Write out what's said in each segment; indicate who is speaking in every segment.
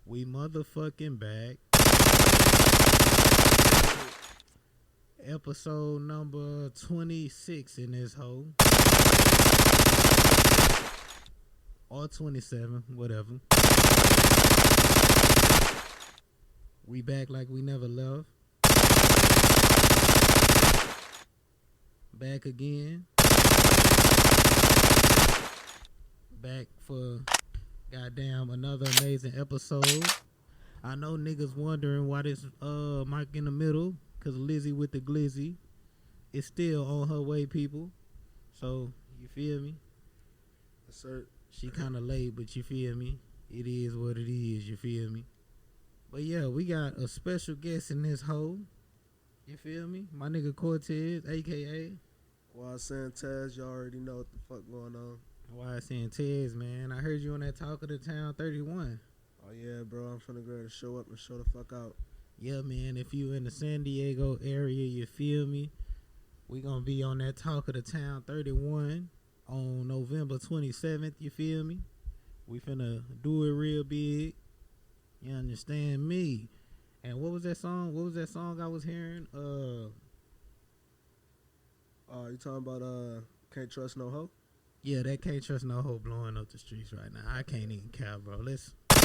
Speaker 1: We motherfucking back. Episode number 26 in this hoe. Or 27, whatever. We back like we never left. Back again. Back for goddamn another amazing episode. I know niggas wondering why this mic in the middle, cause Lizzy with the Glizzy is still on her way, people. So you feel me?
Speaker 2: Yes, sir.
Speaker 1: She kind of late, but you feel me? It is what it is. You feel me? But yeah, we got a special guest in this hoe. You feel me? My nigga Cortez, aka
Speaker 2: YSN Tez, y'all already know what the fuck going on.
Speaker 1: YSN Tez, man. I heard you on that Talk of the Town 31.
Speaker 2: Oh yeah, bro, I'm finna go to show up and show the fuck out.
Speaker 1: Yeah, man, if you in the San Diego area, you feel me? We gonna be on that Talk of the Town 31 on November 27th, you feel me? We finna do it real big. You understand me? And what was that song? What was that song I was hearing?
Speaker 2: You talking about Can't Trust No Hoe?
Speaker 1: Yeah, that Can't Trust No Hoe blowing up the streets right now. I can't even count, bro. Let's get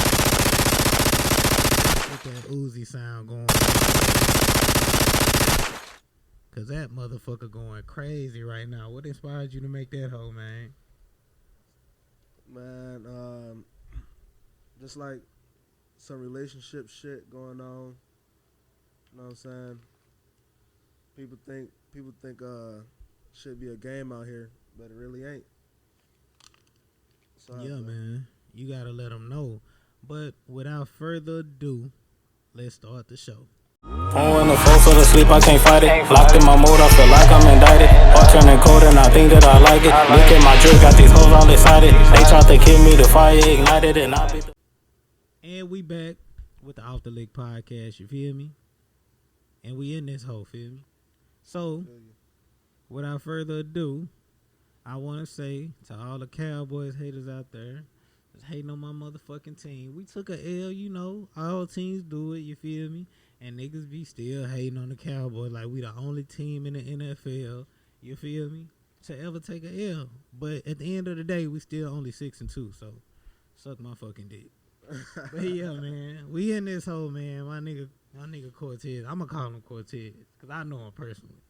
Speaker 1: that Uzi sound going. Cause that motherfucker going crazy right now. What inspired you to make that hoe, man?
Speaker 2: Man, just like some relationship shit going on. You know what I'm saying? People think should be a game out here, but it really ain't. So
Speaker 1: Yeah, man. You gotta let them know. But without further ado, let's start the show.
Speaker 3: When the foes go to sleep, I can't fight it. Locked in my mode, I feel like I'm indicted. Heart turning cold and I think that I like it. Look at my drip, got these hoes all excited. They tried to kill me, the fire ignited and I beat the...
Speaker 1: And we back with the Off the Lick podcast, you feel me? And we in this hoe, feel me? So, without further ado, I want to say to all the Cowboys haters out there that's hating on my motherfucking team, we took a L, you know. All teams do it, you feel me? And niggas be still hating on the Cowboys like we the only team in the NFL, you feel me, to ever take a L. But at the end of the day, we still only 6-2, so suck my fucking dick. But yeah, man, we in this hole, man. My nigga Cortez. I'ma call him Cortez because I know him personally.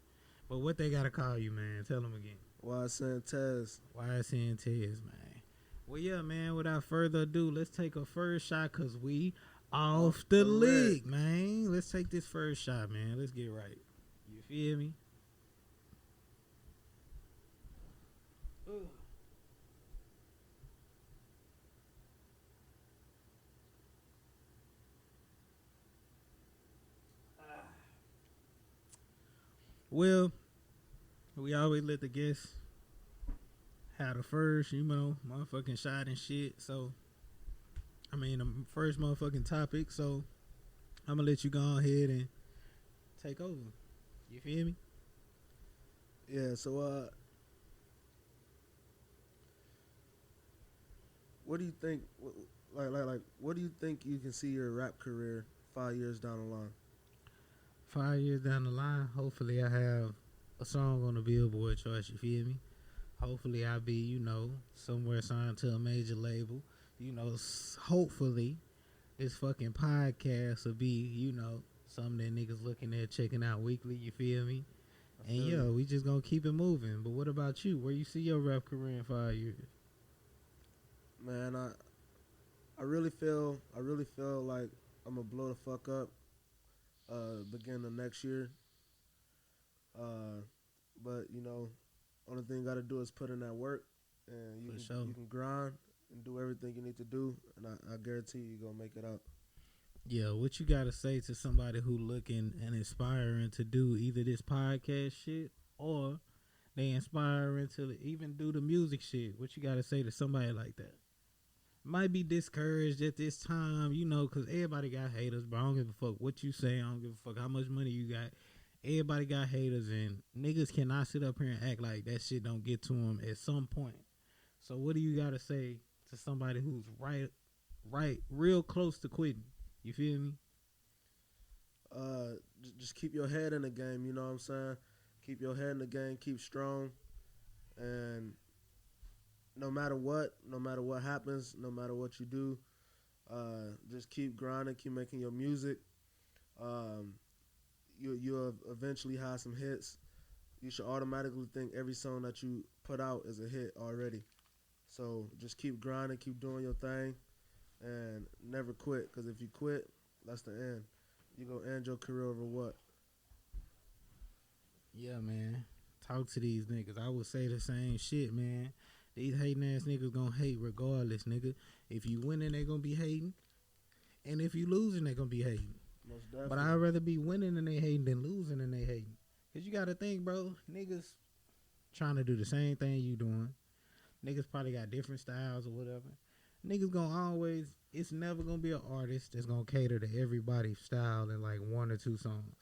Speaker 1: But what they gotta call you, man? Tell them again.
Speaker 2: YSN Tez.
Speaker 1: YSN Tez, man. Well, yeah, man. Without further ado, let's take a first shot because we off the lick, man. Let's take this first shot, man. Let's get right. You feel me? Ugh. Well, we always let the guests have the first, you know, motherfucking shot and shit. So, I mean, the first motherfucking topic. So, I'm going to let you go ahead and take over. You feel me?
Speaker 2: Yeah, so what do you think like what do you think you can see your rap career 5 years down the line?
Speaker 1: 5 years down the line, hopefully I have a song on the Billboard charts, you feel me? Hopefully I'll be, you know, somewhere signed to a major label. You know, hopefully this fucking podcast will be, you know, something that niggas looking at, checking out weekly, you feel me? And yeah, we just gonna keep it moving. But what about you? Where you see your rap career in 5 years?
Speaker 2: Man, I really feel like I'm gonna blow the fuck up beginning of next year. But you know, only thing you gotta do is put in that work, and you can grind and do everything you need to do, and I guarantee you're gonna make it out.
Speaker 1: Yeah, what you gotta say to somebody who looking and inspiring to do either this podcast shit or they inspiring to even do the music shit? What you gotta say to somebody like that? Might be discouraged at this time, you know, because everybody got haters, but I don't give a fuck what you say. I don't give a fuck how much money you got. Everybody got haters, and niggas cannot sit up here and act like that shit don't get to them at some point. So what do you got to say to somebody who's right real close to quitting. You feel me?
Speaker 2: Just keep your head in the game. You know what I'm saying? Keep your head in the game. Keep strong, and no matter what happens, no matter what you do, just keep grinding. Keep making your music. You'll eventually have some hits. You should automatically think every song that you put out is a hit already. So just keep grinding, keep doing your thing, and never quit. Because if you quit, that's the end. You gonna end your career over what?
Speaker 1: Yeah, man. Talk to these niggas. I would say the same shit, man. These hating ass niggas gonna hate regardless, nigga. If you winning, they gonna be hating. And if you losing, they gonna be hating.
Speaker 2: Most definitely.
Speaker 1: But I'd rather be winning and they hating than losing and they hating. Because you got to think, bro, niggas trying to do the same thing you doing. Niggas probably got different styles or whatever. Niggas gonna always, it's never gonna be an artist that's gonna cater to everybody's style in like one or two songs.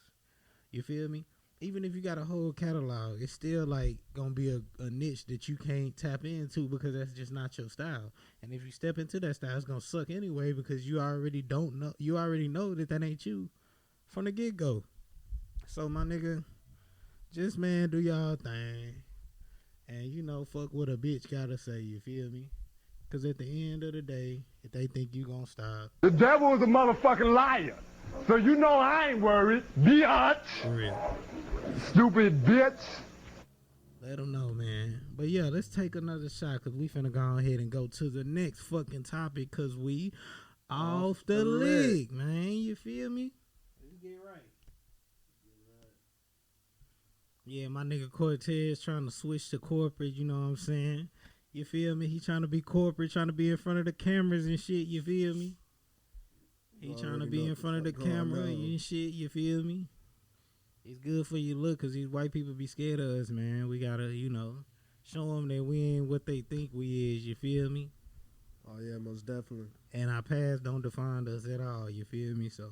Speaker 1: You feel me? Even if you got a whole catalog, it's still like gonna be a niche that you can't tap into because that's just not your style. And if you step into that style, it's gonna suck anyway because you already know that ain't you from the get go. So my nigga, just man, do y'all thing. And you know, fuck what a bitch gotta say, you feel me? Cause at the end of the day, if they think you gonna stop,
Speaker 4: the devil is a motherfucking liar. So you know I ain't worried. Biatch.
Speaker 1: for real.
Speaker 4: Stupid bitch.
Speaker 1: Let them know, man. But yeah, let's take another shot because we finna go ahead and go to the next fucking topic because we off the league, man. You feel me? Let's get right. Yeah, my nigga Cortez trying to switch to corporate, you know what I'm saying? You feel me? He trying to be corporate, trying to be in front of the cameras and shit, you feel me? He trying to be in front of the camera and shit, you feel me? It's good for your look because these white people be scared of us, man. We gotta, you know, show them that we ain't what they think we is, you feel me?
Speaker 2: Oh, yeah, most definitely.
Speaker 1: And our past don't define us at all, you feel me? So,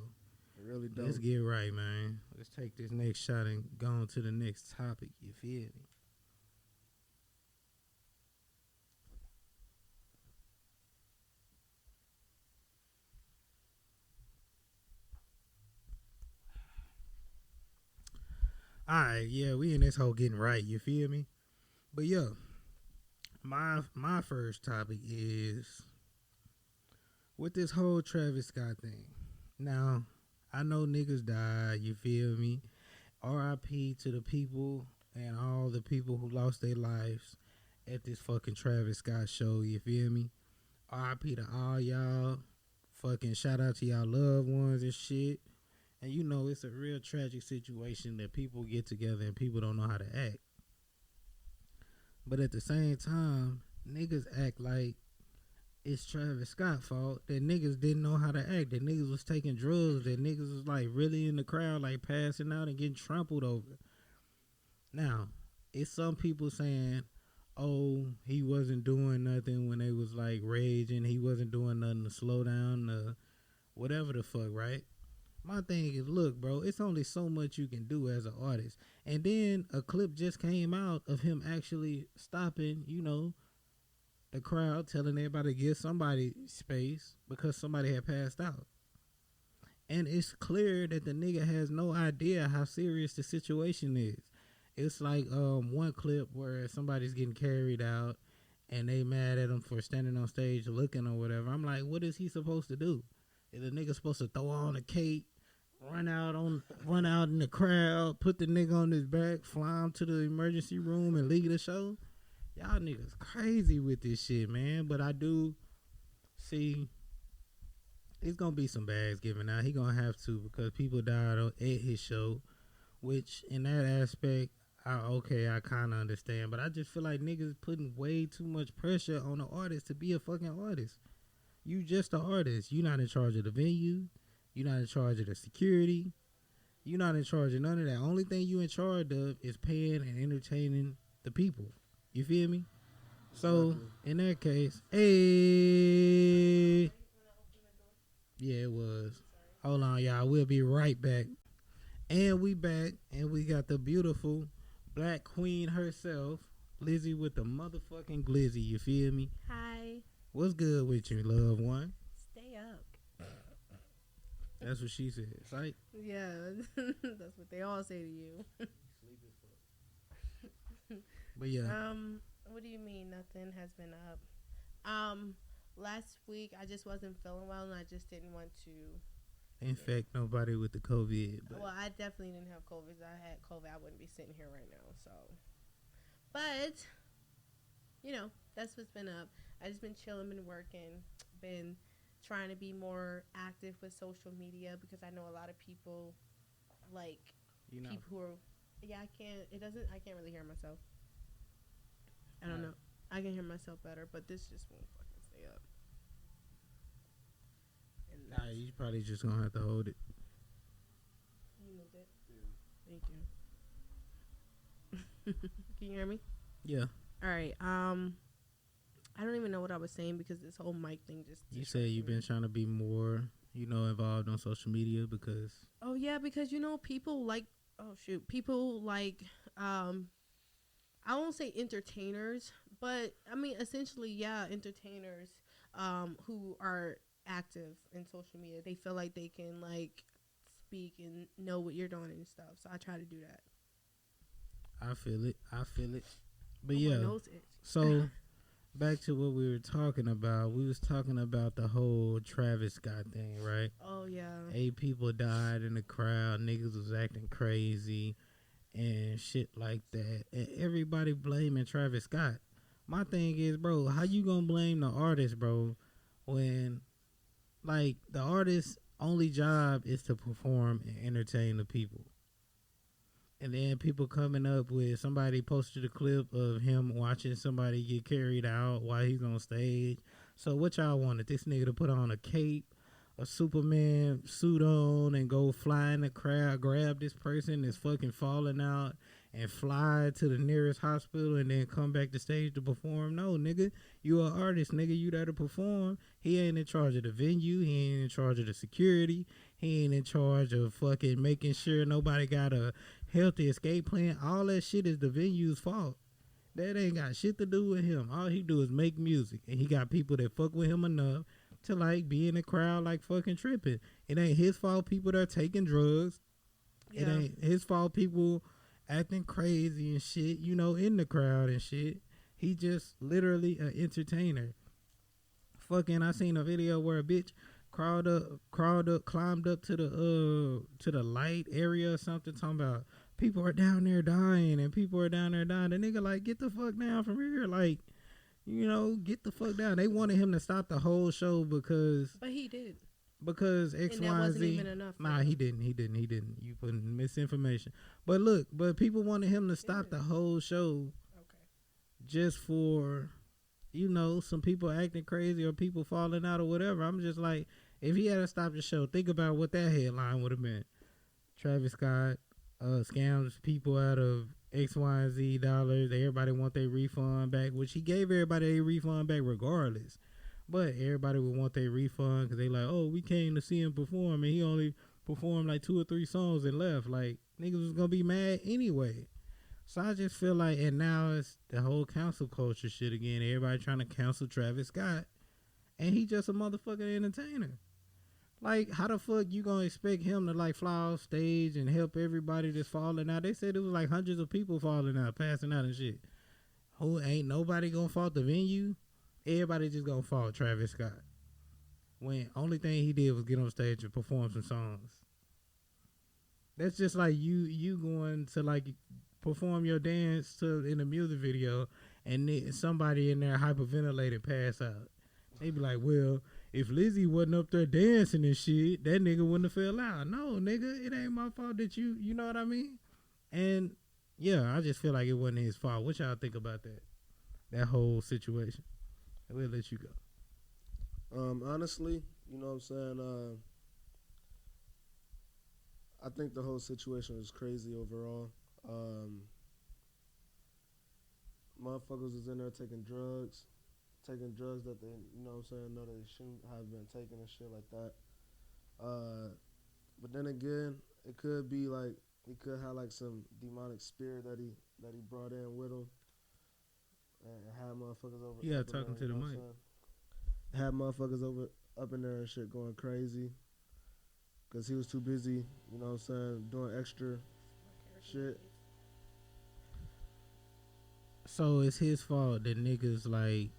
Speaker 2: It really don't.
Speaker 1: let's get right, man. Let's take this next shot and go on to the next topic, you feel me? Alright, yeah, we in this whole getting right, you feel me? But yeah, my first topic is with this whole Travis Scott thing. Now, I know niggas died, you feel me? R.I.P. to the people and all the people who lost their lives at this fucking Travis Scott show, you feel me? R.I.P. to all y'all. Fucking shout out to y'all loved ones and shit. And you know, it's a real tragic situation that people get together and people don't know how to act. But at the same time, niggas act like it's Travis Scott's fault. That niggas didn't know how to act. That niggas was taking drugs. That niggas was like really in the crowd, like passing out and getting trampled over. Now, it's some people saying, oh, he wasn't doing nothing when they was like raging. He wasn't doing nothing to slow down whatever the fuck, right? My thing is, look, bro, it's only so much you can do as an artist. And then a clip just came out of him actually stopping, you know, the crowd, telling everybody to give somebody space because somebody had passed out. And it's clear that the nigga has no idea how serious the situation is. It's like one clip where somebody's getting carried out and they mad at him for standing on stage looking or whatever. I'm like, what is he supposed to do? Is the nigga supposed to throw on a cape, run out in the crowd, put the nigga on his back, fly him to the emergency room and leave the show? Y'all niggas crazy with this shit, man. But I do see it's gonna be some bags given out. He gonna have to because people died at his show, which in that aspect, I kind of understand. But I just feel like niggas putting way too much pressure on the artist to be a fucking artist. You just an artist. You not in charge of the venue. You not in charge of the security. You not in charge of none of that. Only thing you in charge of is paying and entertaining the people. You feel me? So, in that case, hey. Yeah, it was. Hold on, y'all. We'll be right back. And we back. And we got the beautiful black queen herself, Lizzy with the motherfucking Glizzy. You feel me?
Speaker 5: Hi.
Speaker 1: What's good with you, loved one?
Speaker 5: Stay
Speaker 1: That's what she said. Psych.
Speaker 5: Yeah, that's what they all say to you.
Speaker 1: But yeah.
Speaker 5: What do you mean nothing has been up? Last week I just wasn't feeling well and I just didn't want to
Speaker 1: infect nobody with the COVID. But.
Speaker 5: Well, I definitely didn't have COVID. If I had COVID, I wouldn't be sitting here right now. So, but you know, that's what's been up. I just been chilling, been working, been trying to be more active with social media because I know a lot of people, like people who are. Yeah, I can't. It doesn't. I can't really hear myself. I don't know. I can hear myself better, but this just won't fucking stay up.
Speaker 1: Nah, you probably just gonna have to hold it.
Speaker 5: You moved it? Yeah. Thank you. Can you hear me?
Speaker 1: Yeah.
Speaker 5: All right. I don't even know what I was saying because this whole mic thing just.
Speaker 1: You said you've been trying to be more, involved on social media because.
Speaker 5: Oh yeah, because people like. Oh shoot, people like. I won't say entertainers, but I mean essentially, yeah, entertainers. Who are active in social media, they feel like they can like speak and know what you're doing and stuff, so I try to do that.
Speaker 1: I feel it but yeah, so back to what we were talking about. We was talking about the whole Travis Scott thing, right?
Speaker 5: Oh yeah,
Speaker 1: 8 people died in the crowd, niggas was acting crazy and shit like that, and everybody blaming Travis Scott. My thing is, bro, how you gonna blame the artist, bro, when like the artist's only job is to perform and entertain the people? And then people coming up with, somebody posted a clip of him watching somebody get carried out while he's on stage. So what y'all wanted? This nigga to put on a cape, a Superman suit on, and go fly in the crowd, grab this person that's fucking falling out, and fly to the nearest hospital and then come back to stage to perform? No, nigga. You an artist, nigga. You there to perform. He ain't in charge of the venue. He ain't in charge of the security. He ain't in charge of fucking making sure nobody got a healthy escape plan. All that shit is the venue's fault. That ain't got shit to do with him. All he do is make music. And he got people that fuck with him enough to like be in the crowd like fucking tripping. It ain't his fault people that are taking drugs. Yeah. It ain't his fault people acting crazy and shit, in the crowd and shit. He just literally an entertainer. Fucking, I seen a video where a bitch climbed up to the light area or something, talking about people are down there dying and people are down there dying. The nigga like, get the fuck down from here, like, get the fuck down. They wanted him to stop the whole show because. But
Speaker 5: he did.
Speaker 1: Because X,
Speaker 5: and
Speaker 1: Y,
Speaker 5: wasn't
Speaker 1: Z.
Speaker 5: Even enough.
Speaker 1: Nah, he didn't. You putting misinformation. But look, people wanted him to stop the whole show. Okay. Just for, some people acting crazy or people falling out or whatever. I'm just like, if he had to stop the show, think about what that headline would have been. Travis Scott scams people out of X, Y, and Z dollars. Everybody want their refund back, which he gave everybody their refund back regardless. But everybody would want their refund because they like, oh, we came to see him perform and he only performed like 2 or 3 songs and left. Like, niggas was going to be mad anyway. So I just feel like, and now it's the whole cancel culture shit again. Everybody trying to cancel Travis Scott. And he just a motherfucking entertainer. Like, how the fuck you gonna expect him to like fly off stage and help everybody that's falling out? They said it was like hundreds of people falling out, passing out and shit. Who ain't nobody gonna fault the venue? Everybody just gonna fault Travis Scott. When only thing he did was get on stage and perform some songs. That's just like you going to like perform your dance in a music video and somebody in there hyperventilating pass out. They be like, well, if Lizzy wasn't up there dancing and shit, that nigga wouldn't have fell out. No, nigga, it ain't my fault that you know what I mean? And yeah, I just feel like it wasn't his fault. What y'all think about that? That whole situation. We'll let you go.
Speaker 2: Honestly, you know what I'm saying? I think the whole situation was crazy overall. Motherfuckers was in there taking drugs that they, know they shouldn't have been taking and shit like that. But then again, it could be like, he could have like some demonic spirit that he brought in with him. And had motherfuckers over.
Speaker 1: Yeah, talking to the mic.
Speaker 2: Had motherfuckers up in there and shit going crazy. because he was too busy, you know what I'm saying, doing extra shit.
Speaker 1: So it's his fault that niggas like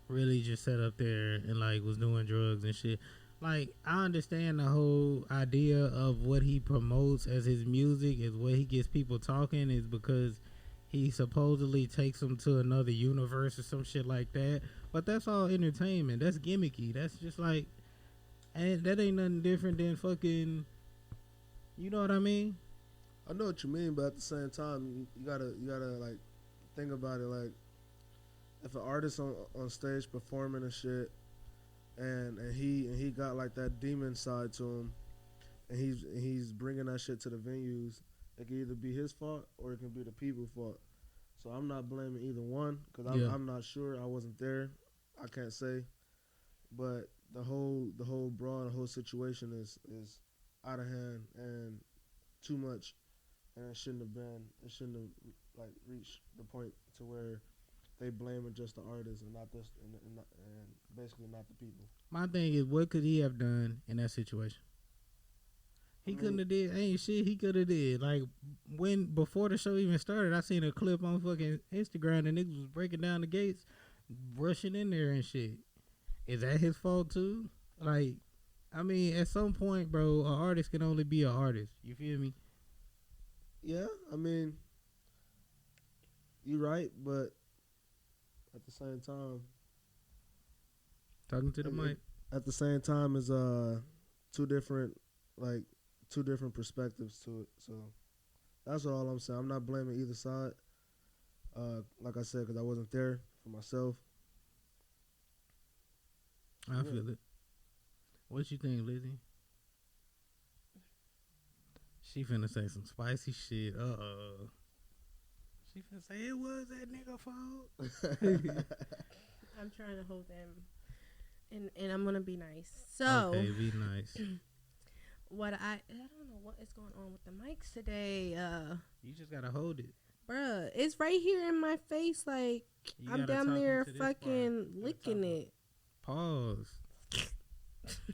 Speaker 1: really just sat up there and like was doing drugs and shit. Like, I understand the whole idea of what he promotes as his music is what he gets people talking is because he supposedly takes them to another universe or some shit like that. But that's all entertainment. That's gimmicky. That's just like, and that ain't nothing different than fucking, you know what I mean?
Speaker 2: I know what you mean, but at the same time, you gotta like think about it. Like, if an artist on stage performing and shit, and he got like that demon side to him, and he's bringing that shit to the venues, it can either be his fault or it can be the people's fault. So I'm not blaming either one because I'm not sure. I wasn't there. I can't say. But the whole brawl, the whole situation is out of hand and too much, and it shouldn't have like reached the point to where they blaming just the artist and not this and basically not the people.
Speaker 1: My thing is, what could he have done in that situation? He couldn't have did ain't shit. He could have did like before the show even started. I seen a clip on fucking Instagram and niggas was breaking down the gates, rushing in there and shit. Is that his fault too? Like, I mean, at some point, bro, an artist can only be an artist. You feel me?
Speaker 2: Yeah, I mean, you're right, but at the same time,
Speaker 1: Talking to the mic.
Speaker 2: At the same time, is two different perspectives to it. So that's all I'm saying. I'm not blaming either side. Like I said, because I wasn't there for myself.
Speaker 1: I feel it. What you think, Lizzy? She finna say some spicy shit. She finna say it was that nigga fault.
Speaker 5: I'm trying to hold them, and I'm gonna be nice. So
Speaker 1: okay, be nice.
Speaker 5: What I don't know what is going on with the mics today.
Speaker 1: You just gotta hold it,
Speaker 5: bruh. It's right here in my face. Like, I'm down there fucking licking it.
Speaker 1: Pause.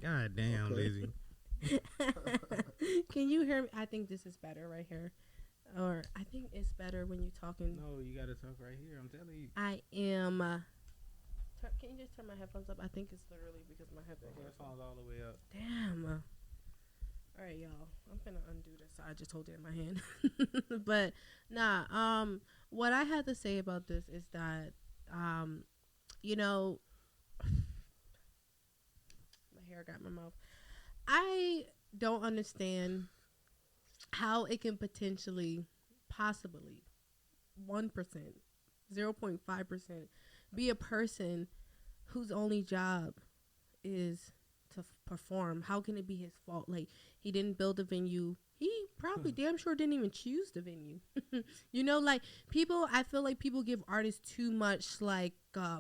Speaker 1: God damn, Lizzy.
Speaker 5: Can you hear me? I think this is better right here. Or I think it's better when you're talking.
Speaker 1: No, you gotta talk right here. I'm telling you.
Speaker 5: I am. Can you just turn my headphones up? I think it's literally because my headphones
Speaker 1: all the way up.
Speaker 5: Damn. All right, y'all. I'm finna undo this. I just hold it in my hand. But nah. What I had to say about this is that, you know, my hair got in my mouth. I don't understand how it can possibly 1%, 0.5% be a person whose only job is to perform. How can it be his fault? Like, he didn't build a venue. He probably damn sure didn't even choose the venue. You know, like, I feel like people give artists too much, like,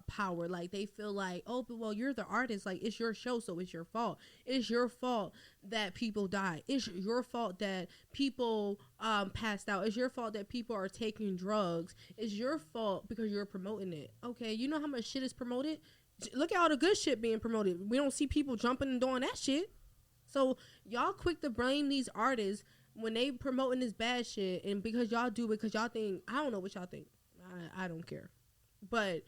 Speaker 5: power. Like, they feel like, oh, but well, you're the artist. Like, it's your show, so it's your fault. It's your fault that people die. It's your fault that people passed out. It's your fault that people are taking drugs. It's your fault because you're promoting it. Okay, you know how much shit is promoted? Look at all the good shit being promoted. We don't see people jumping and doing that shit. So y'all quick to blame these artists when they promoting this bad shit, and y'all do it because y'all think, I don't know what y'all think. I don't care. But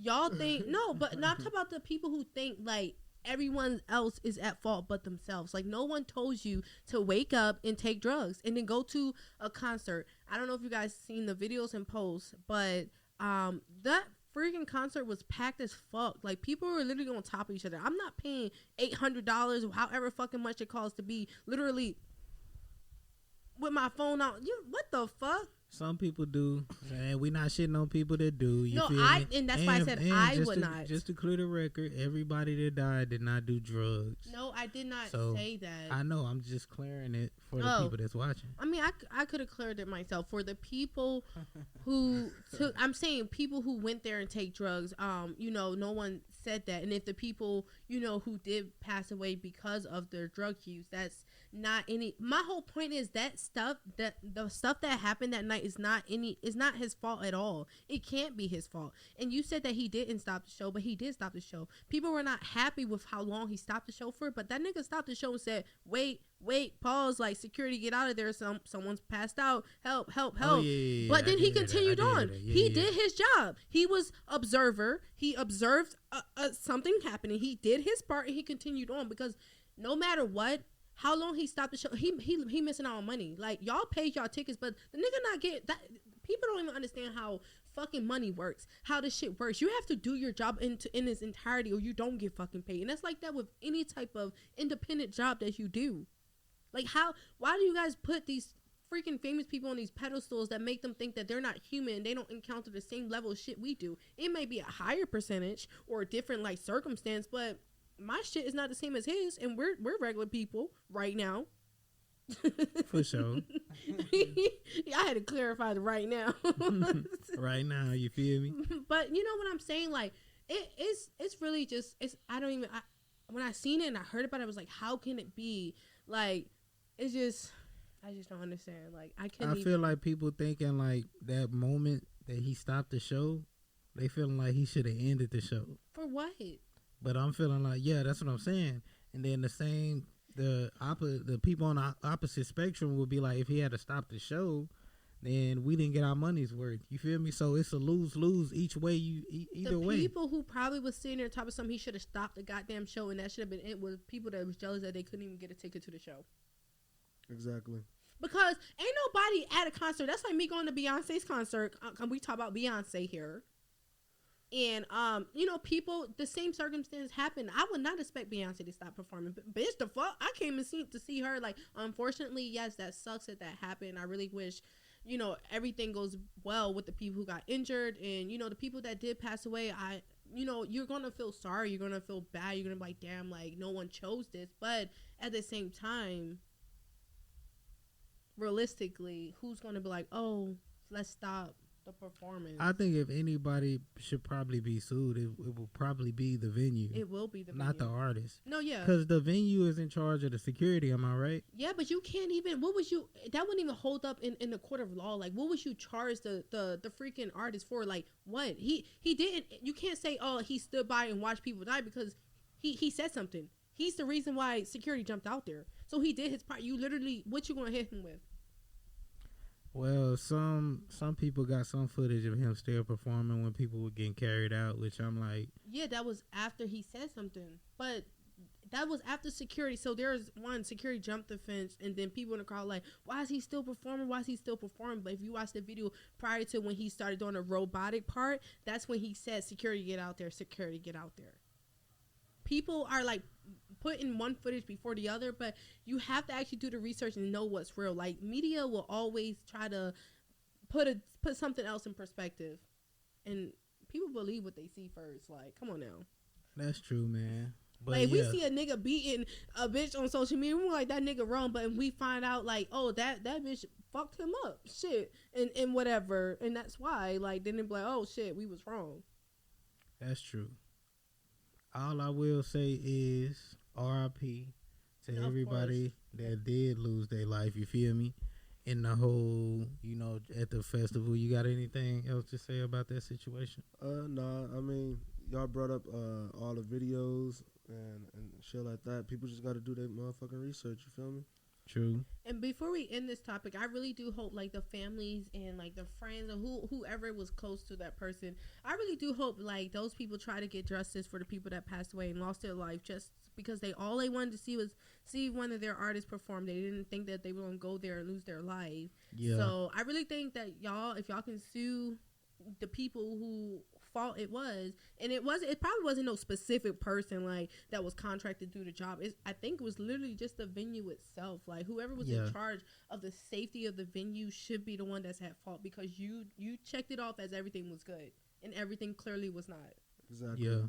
Speaker 5: y'all think, no, but not talk about the people who think like everyone else is at fault but themselves. Like, no one told you to wake up and take drugs and then go to a concert. I don't know if you guys seen the videos and posts, but that freaking concert was packed as fuck. Like, people were literally on top of each other. I'm not paying $800 or however fucking much it costs to be literally with my phone out. What the fuck?
Speaker 1: Some people do, and we not shitting on people that do. You
Speaker 5: no,
Speaker 1: feel me?
Speaker 5: And that's why I said I would not.
Speaker 1: Just to clear the record, everybody that died did not do drugs.
Speaker 5: No, I did not say that.
Speaker 1: I know. I'm just clearing it for the people that's watching.
Speaker 5: I mean, I could have cleared it myself. For the people who took, I'm saying people who went there and take drugs. You know, no one said that. And if the people, you know, who did pass away because of their drug use, that's not any. My whole point is that stuff, that the stuff that happened that night is not his fault at all. It can't be his fault. And you said that he didn't stop the show, but he did stop the show. People were not happy with how long he stopped the show for, but that nigga stopped the show and said, wait, pause, like, security, get out of there, someone's passed out, help.
Speaker 1: Oh, yeah,
Speaker 5: but then he continued on. He
Speaker 1: Yeah.
Speaker 5: did his job. He was observer. He observed something happening. He did his part, and he continued on, because no matter what, how long he stopped the show, he missing out on money. Like, y'all paid y'all tickets, but the nigga not get that. People don't even understand how fucking money works, how this shit works. You have to do your job in its entirety, or you don't get fucking paid. And that's like that with any type of independent job that you do. Like, why do you guys put these freaking famous people on these pedestals that make them think that they're not human? They don't encounter the same level of shit we do. It may be a higher percentage or a different, like, circumstance, but my shit is not the same as his, and we're regular people right now.
Speaker 1: For sure.
Speaker 5: I had to clarify the right now.
Speaker 1: Right now, you feel me?
Speaker 5: But you know what I'm saying? Like, it's really just, when I seen it and I heard about it, I was like, how can it be? Like, it's just, I just don't understand. Like, I
Speaker 1: feel like people thinking like that moment that he stopped the show, they feeling like he should have ended the show.
Speaker 5: For what?
Speaker 1: But I'm feeling like, yeah, that's what I'm saying. And then the people on the opposite spectrum would be like, if he had to stop the show, then we didn't get our money's worth. You feel me? So it's a lose-lose each way. Either way. The
Speaker 5: people who probably was sitting there talking something, he should have stopped the goddamn show, and that should have been it, was people that was jealous that they couldn't even get a ticket to the show.
Speaker 2: Exactly.
Speaker 5: Because ain't nobody at a concert. That's like me going to Beyonce's concert. We talk about Beyonce here. And, you know, people, the same circumstance happened. I would not expect Beyonce to stop performing. But bitch, the fuck? I came to see her. Like, unfortunately, yes, that sucks that happened. I really wish, you know, everything goes well with the people who got injured. And, you know, the people that did pass away, you know, you're going to feel sorry. You're going to feel bad. You're going to be like, damn, like, no one chose this. But at the same time, realistically, who's going to be like, oh, let's stop the performance?
Speaker 1: I think if anybody should probably be sued, it will probably be the venue.
Speaker 5: It will be the venue.
Speaker 1: Not the artist.
Speaker 5: No, yeah.
Speaker 1: Because the venue is in charge of the security, am I right?
Speaker 5: Yeah, but you can't even, that wouldn't even hold up in the court of law. Like, what would you charge the freaking artist for? Like, what? He didn't, you can't say, oh, he stood by and watched people die, because he said something. He's the reason why security jumped out there. So he did his part. You literally, what you gonna hit him with?
Speaker 1: Well, some people got some footage of him still performing when people were getting carried out, which I'm like,
Speaker 5: yeah, that was after he said something, but that was after security. So there's one, security jumped the fence, and then people in the crowd like, why is he still performing? But if you watch the video prior to when he started doing the robotic part, that's when he said, security, get out there, security, get out there. People are like putting one footage before the other, but you have to actually do the research and know what's real. Like, media will always try to put something else in perspective, and people believe what they see first. Like, come on now.
Speaker 1: That's true, man. But
Speaker 5: like, we see a nigga beating a bitch on social media, we're like, that nigga wrong, but we find out like, oh, that bitch fucked him up, shit, and whatever, and that's why, like, then they be like, oh shit, we was wrong.
Speaker 1: That's true. All I will say is R.I.P. to everybody that did lose their life, you feel me? In the whole, you know, at the festival. You got anything else to say about that situation?
Speaker 2: Nah, I mean, y'all brought up all the videos and shit like that. People just got to do their motherfucking research, you feel me?
Speaker 1: True.
Speaker 5: And before we end this topic, I really do hope, like, the families and, like, the friends and whoever was close to that person, I really do hope, like, those people try to get justice for the people that passed away and lost their life just because all they wanted to see was see one of their artists perform. They didn't think that they were going to go there and lose their life. Yeah. So I really think that if y'all can sue the people who fault it was, and it probably wasn't no specific person like that was contracted to do the job. I think it was literally just the venue itself. Like, whoever was in charge of the safety of the venue should be the one that's at fault, because you checked it off as everything was good, and everything clearly was not.
Speaker 2: Exactly.
Speaker 1: Yeah.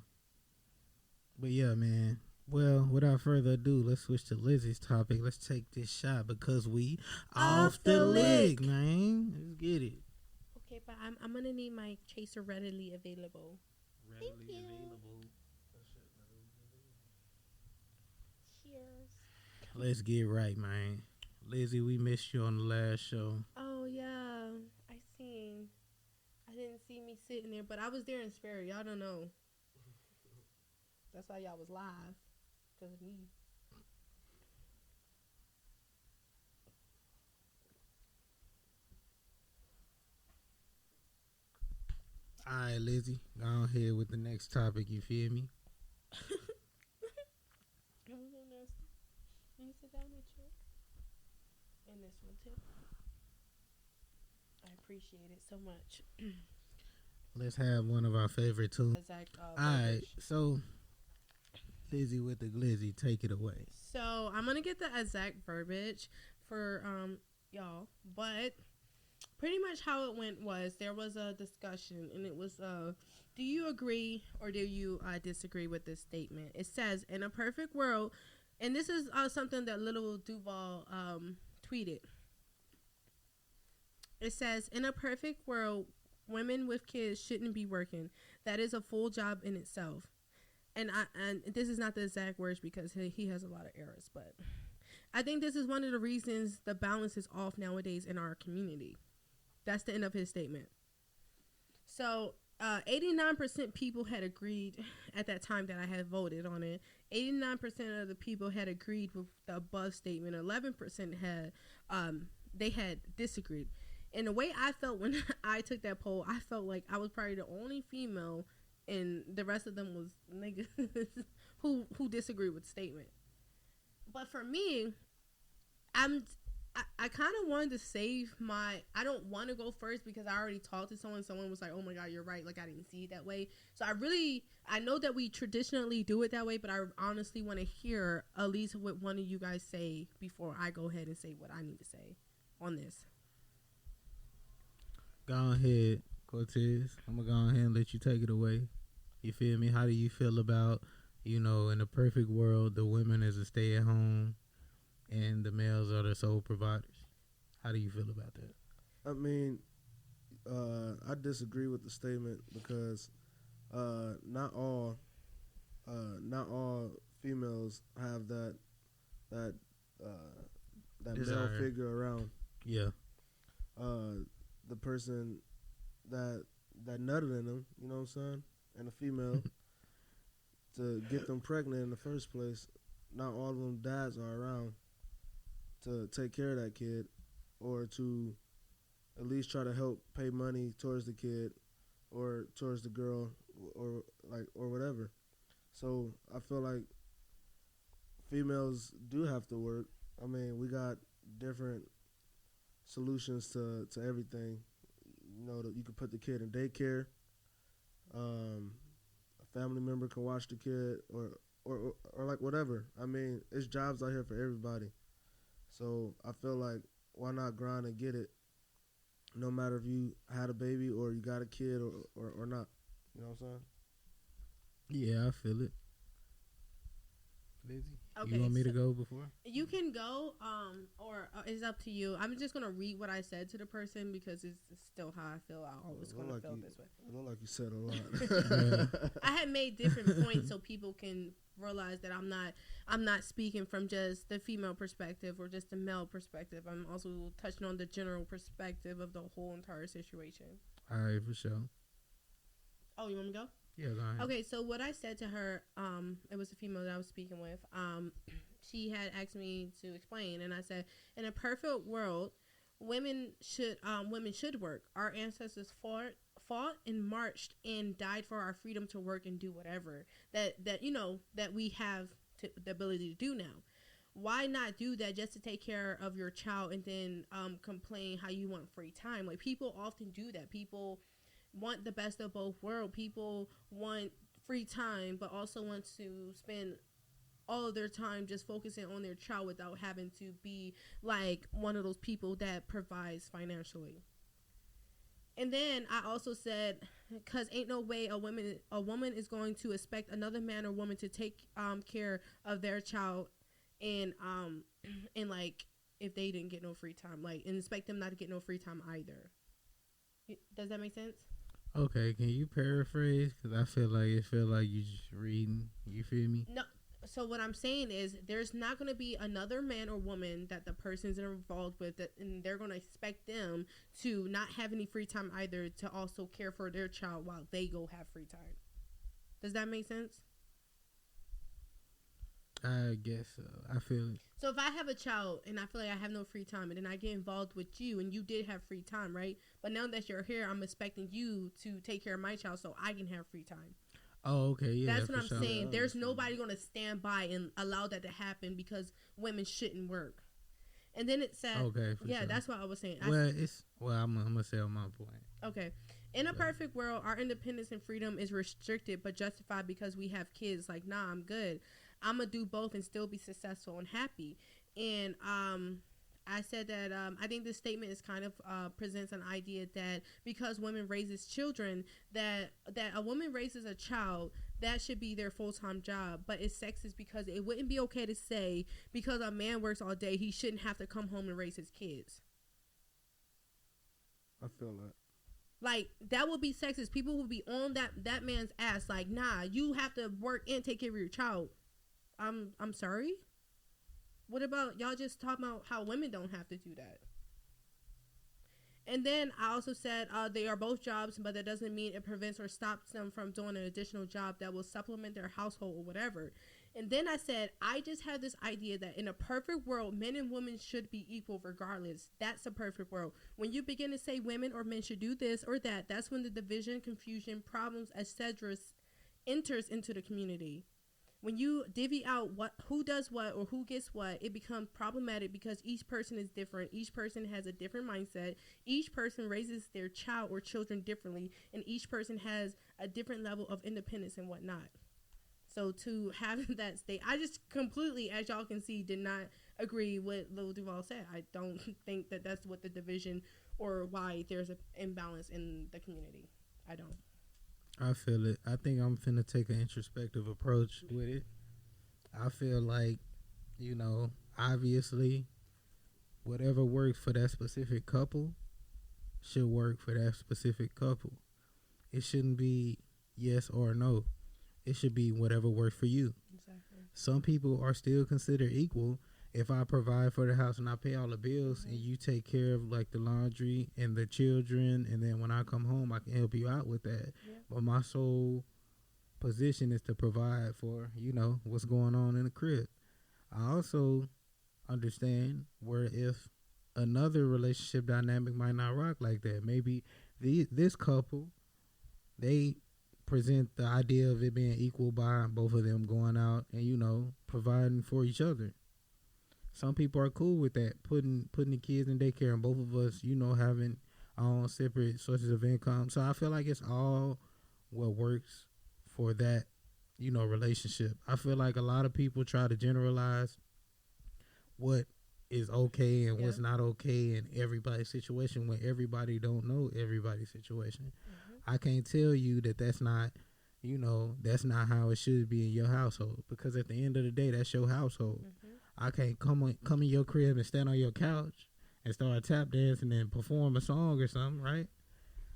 Speaker 1: But yeah, man. Well, without further ado, let's switch to Lizzy's topic. Let's take this shot because we off the lick, man. Let's get it.
Speaker 5: Okay, but I'm gonna need my chaser readily available.
Speaker 1: Readily available. Let's get right, man. Lizzy, we missed you on the last show.
Speaker 5: Oh yeah, I seen. I didn't see me sitting there, but I was there in spirit. Y'all don't know. That's why y'all was live, because of me.
Speaker 1: All right, Lizzy, go ahead with the next topic. You feel me?
Speaker 5: Let me sit down with you. And this one too. I appreciate it so much.
Speaker 1: Let's have one of our favorite tunes. All right, so Lizzy with the Glizzy, take it away.
Speaker 5: So I'm gonna get the exact verbiage for y'all, but pretty much how it went was there was a discussion, and it was do you agree or do you disagree with this statement? It says, in a perfect world, and this is something that Little Duval tweeted. It says, in a perfect world, women with kids shouldn't be working. That is a full job in itself. And this is not the exact words because he has a lot of errors, but I think this is one of the reasons the balance is off nowadays in our community. That's the end of his statement. So 89% people had agreed at that time that I had voted on it. 89% of the people had agreed with the above statement. 11% had they had disagreed. And the way I felt when I took that poll, I felt like I was probably the only female, and the rest of them was niggas who disagreed with the statement. But for me, I kind of wanted to save my. I don't want to go first because I already talked to someone. Someone was like, "Oh my God, you're right." Like I didn't see it that way. So I know that we traditionally do it that way, but I honestly want to hear at least what one of you guys say before I go ahead and say what I need to say on this.
Speaker 1: Go ahead, Cortez. I'm gonna go ahead and let you take it away. You feel me? How do you feel about, in a perfect world, the women as a stay-at-home and the males are the sole providers? How do you feel about that?
Speaker 2: I mean, I disagree with the statement because not all females have that male figure around.
Speaker 1: Yeah.
Speaker 2: The person that nutted in them, you know what I'm saying, and a female to get them pregnant in the first place. Not all of them dads are around to take care of that kid, or to at least try to help pay money towards the kid or towards the girl or whatever. So I feel like females do have to work. I mean, we got different solutions to everything. You could put the kid in daycare. A family member can watch the kid or like whatever. I mean, it's jobs out here for everybody. So I feel like why not grind and get it, no matter if you had a baby or you got a kid or not. You know what I'm saying?
Speaker 1: Yeah, I feel it. Lizzy,
Speaker 5: Okay,
Speaker 1: you want me to go before?
Speaker 5: You can go, or it's up to you. I'm just gonna read what I said to the person because it's still how I feel. I always gonna feel this way.
Speaker 2: It looked like you said a lot.
Speaker 5: I had made different points so people can realize that I'm not speaking from just the female perspective or just the male perspective. I'm also touching on the general perspective of the whole entire situation.
Speaker 1: All right, for sure.
Speaker 5: Oh, you want me to go?
Speaker 1: Yeah, go ahead.
Speaker 5: Okay, so what I said to her, it was a female that I was speaking with. She had asked me to explain, and I said, in a perfect world, women should work. Our ancestors fought and marched and died for our freedom to work and do whatever that we have the ability to do now. Why not do that just to take care of your child and then complain how you want free time? Like, people often do that. People want the best of both worlds. People want free time, but also want to spend all of their time just focusing on their child without having to be like one of those people that provides financially. And then I also said, because ain't no way a woman is going to expect another man or woman to take care of their child and like if they didn't get no free time, like, and expect them not to get no free time either. Does that make sense?
Speaker 1: Okay, can you paraphrase? Because I feel like you just reading. You feel me?
Speaker 5: No. So what I'm saying is, there's not going to be another man or woman that the person's involved with, and they're going to expect them to not have any free time either, to also care for their child while they go have free time. Does that make sense?
Speaker 1: I guess so. I feel it.
Speaker 5: So if I have a child and I feel like I have no free time, and then I get involved with you, and you did have free time, right? But now that you're here, I'm expecting you to take care of my child so I can have free time.
Speaker 1: Oh, okay, yeah.
Speaker 5: That's what I'm saying.
Speaker 2: Yeah,
Speaker 5: There's nobody going to stand by and allow that to happen because women shouldn't work. And then it said,
Speaker 1: okay,
Speaker 5: yeah,
Speaker 1: sure.
Speaker 5: that's what I was saying.
Speaker 1: I'm gonna say on my point.
Speaker 5: Okay. In a perfect world, our independence and freedom is restricted but justified because we have kids. Like, nah, I'm good. I'm going to do both and still be successful and happy. And I said that I think this statement is kind of presents an idea that because women raises children, that a woman raises a child, that should be their full-time job. But it's sexist because it wouldn't be okay to say because a man works all day, he shouldn't have to come home and raise his kids.
Speaker 2: I feel that.
Speaker 5: Like, that would be sexist. People would be on that man's ass like, nah, you have to work and take care of your child. I'm sorry? What about y'all just talking about how women don't have to do that? And then I also said they are both jobs, but that doesn't mean it prevents or stops them from doing an additional job that will supplement their household or whatever. And then I said, I just have this idea that in a perfect world, men and women should be equal regardless. That's a perfect world. When you begin to say women or men should do this or that, that's when the division, confusion, problems, etc. enters into the community. When you divvy out who does what or who gets what, it becomes problematic because each person is different. Each person has a different mindset. Each person raises their child or children differently, and each person has a different level of independence and whatnot. So to have that state, I just completely, as y'all can see, did not agree with Lil Duval said. I don't think that that's what the division or why there's an imbalance in the community. I don't.
Speaker 1: I feel it. I think I'm finna take an introspective approach with it. I feel like, obviously, whatever works for that specific couple should work for that specific couple. It shouldn't be yes or no. It should be whatever works for you.
Speaker 5: Exactly.
Speaker 1: Some people are still considered equal. If I provide for the house and I pay all the bills and you take care of like the laundry and the children, and then when I come home I can help you out with that.
Speaker 5: Yeah.
Speaker 1: But my sole position is to provide for, what's going on in the crib. I also understand where if another relationship dynamic might not rock like that. Maybe this couple, they present the idea of it being equal by both of them going out and, providing for each other. Some people are cool with that, putting the kids in daycare, and both of us, having our own separate sources of income. So I feel like it's all what works for that, relationship. I feel like a lot of people try to generalize what is okay and what's not okay in everybody's situation when everybody don't know everybody's situation. I can't tell you that that's not, that's not how it should be in your household, because at the end of the day, that's your household. I can't come in your crib and stand on your couch and start tap dancing and perform a song or something, right?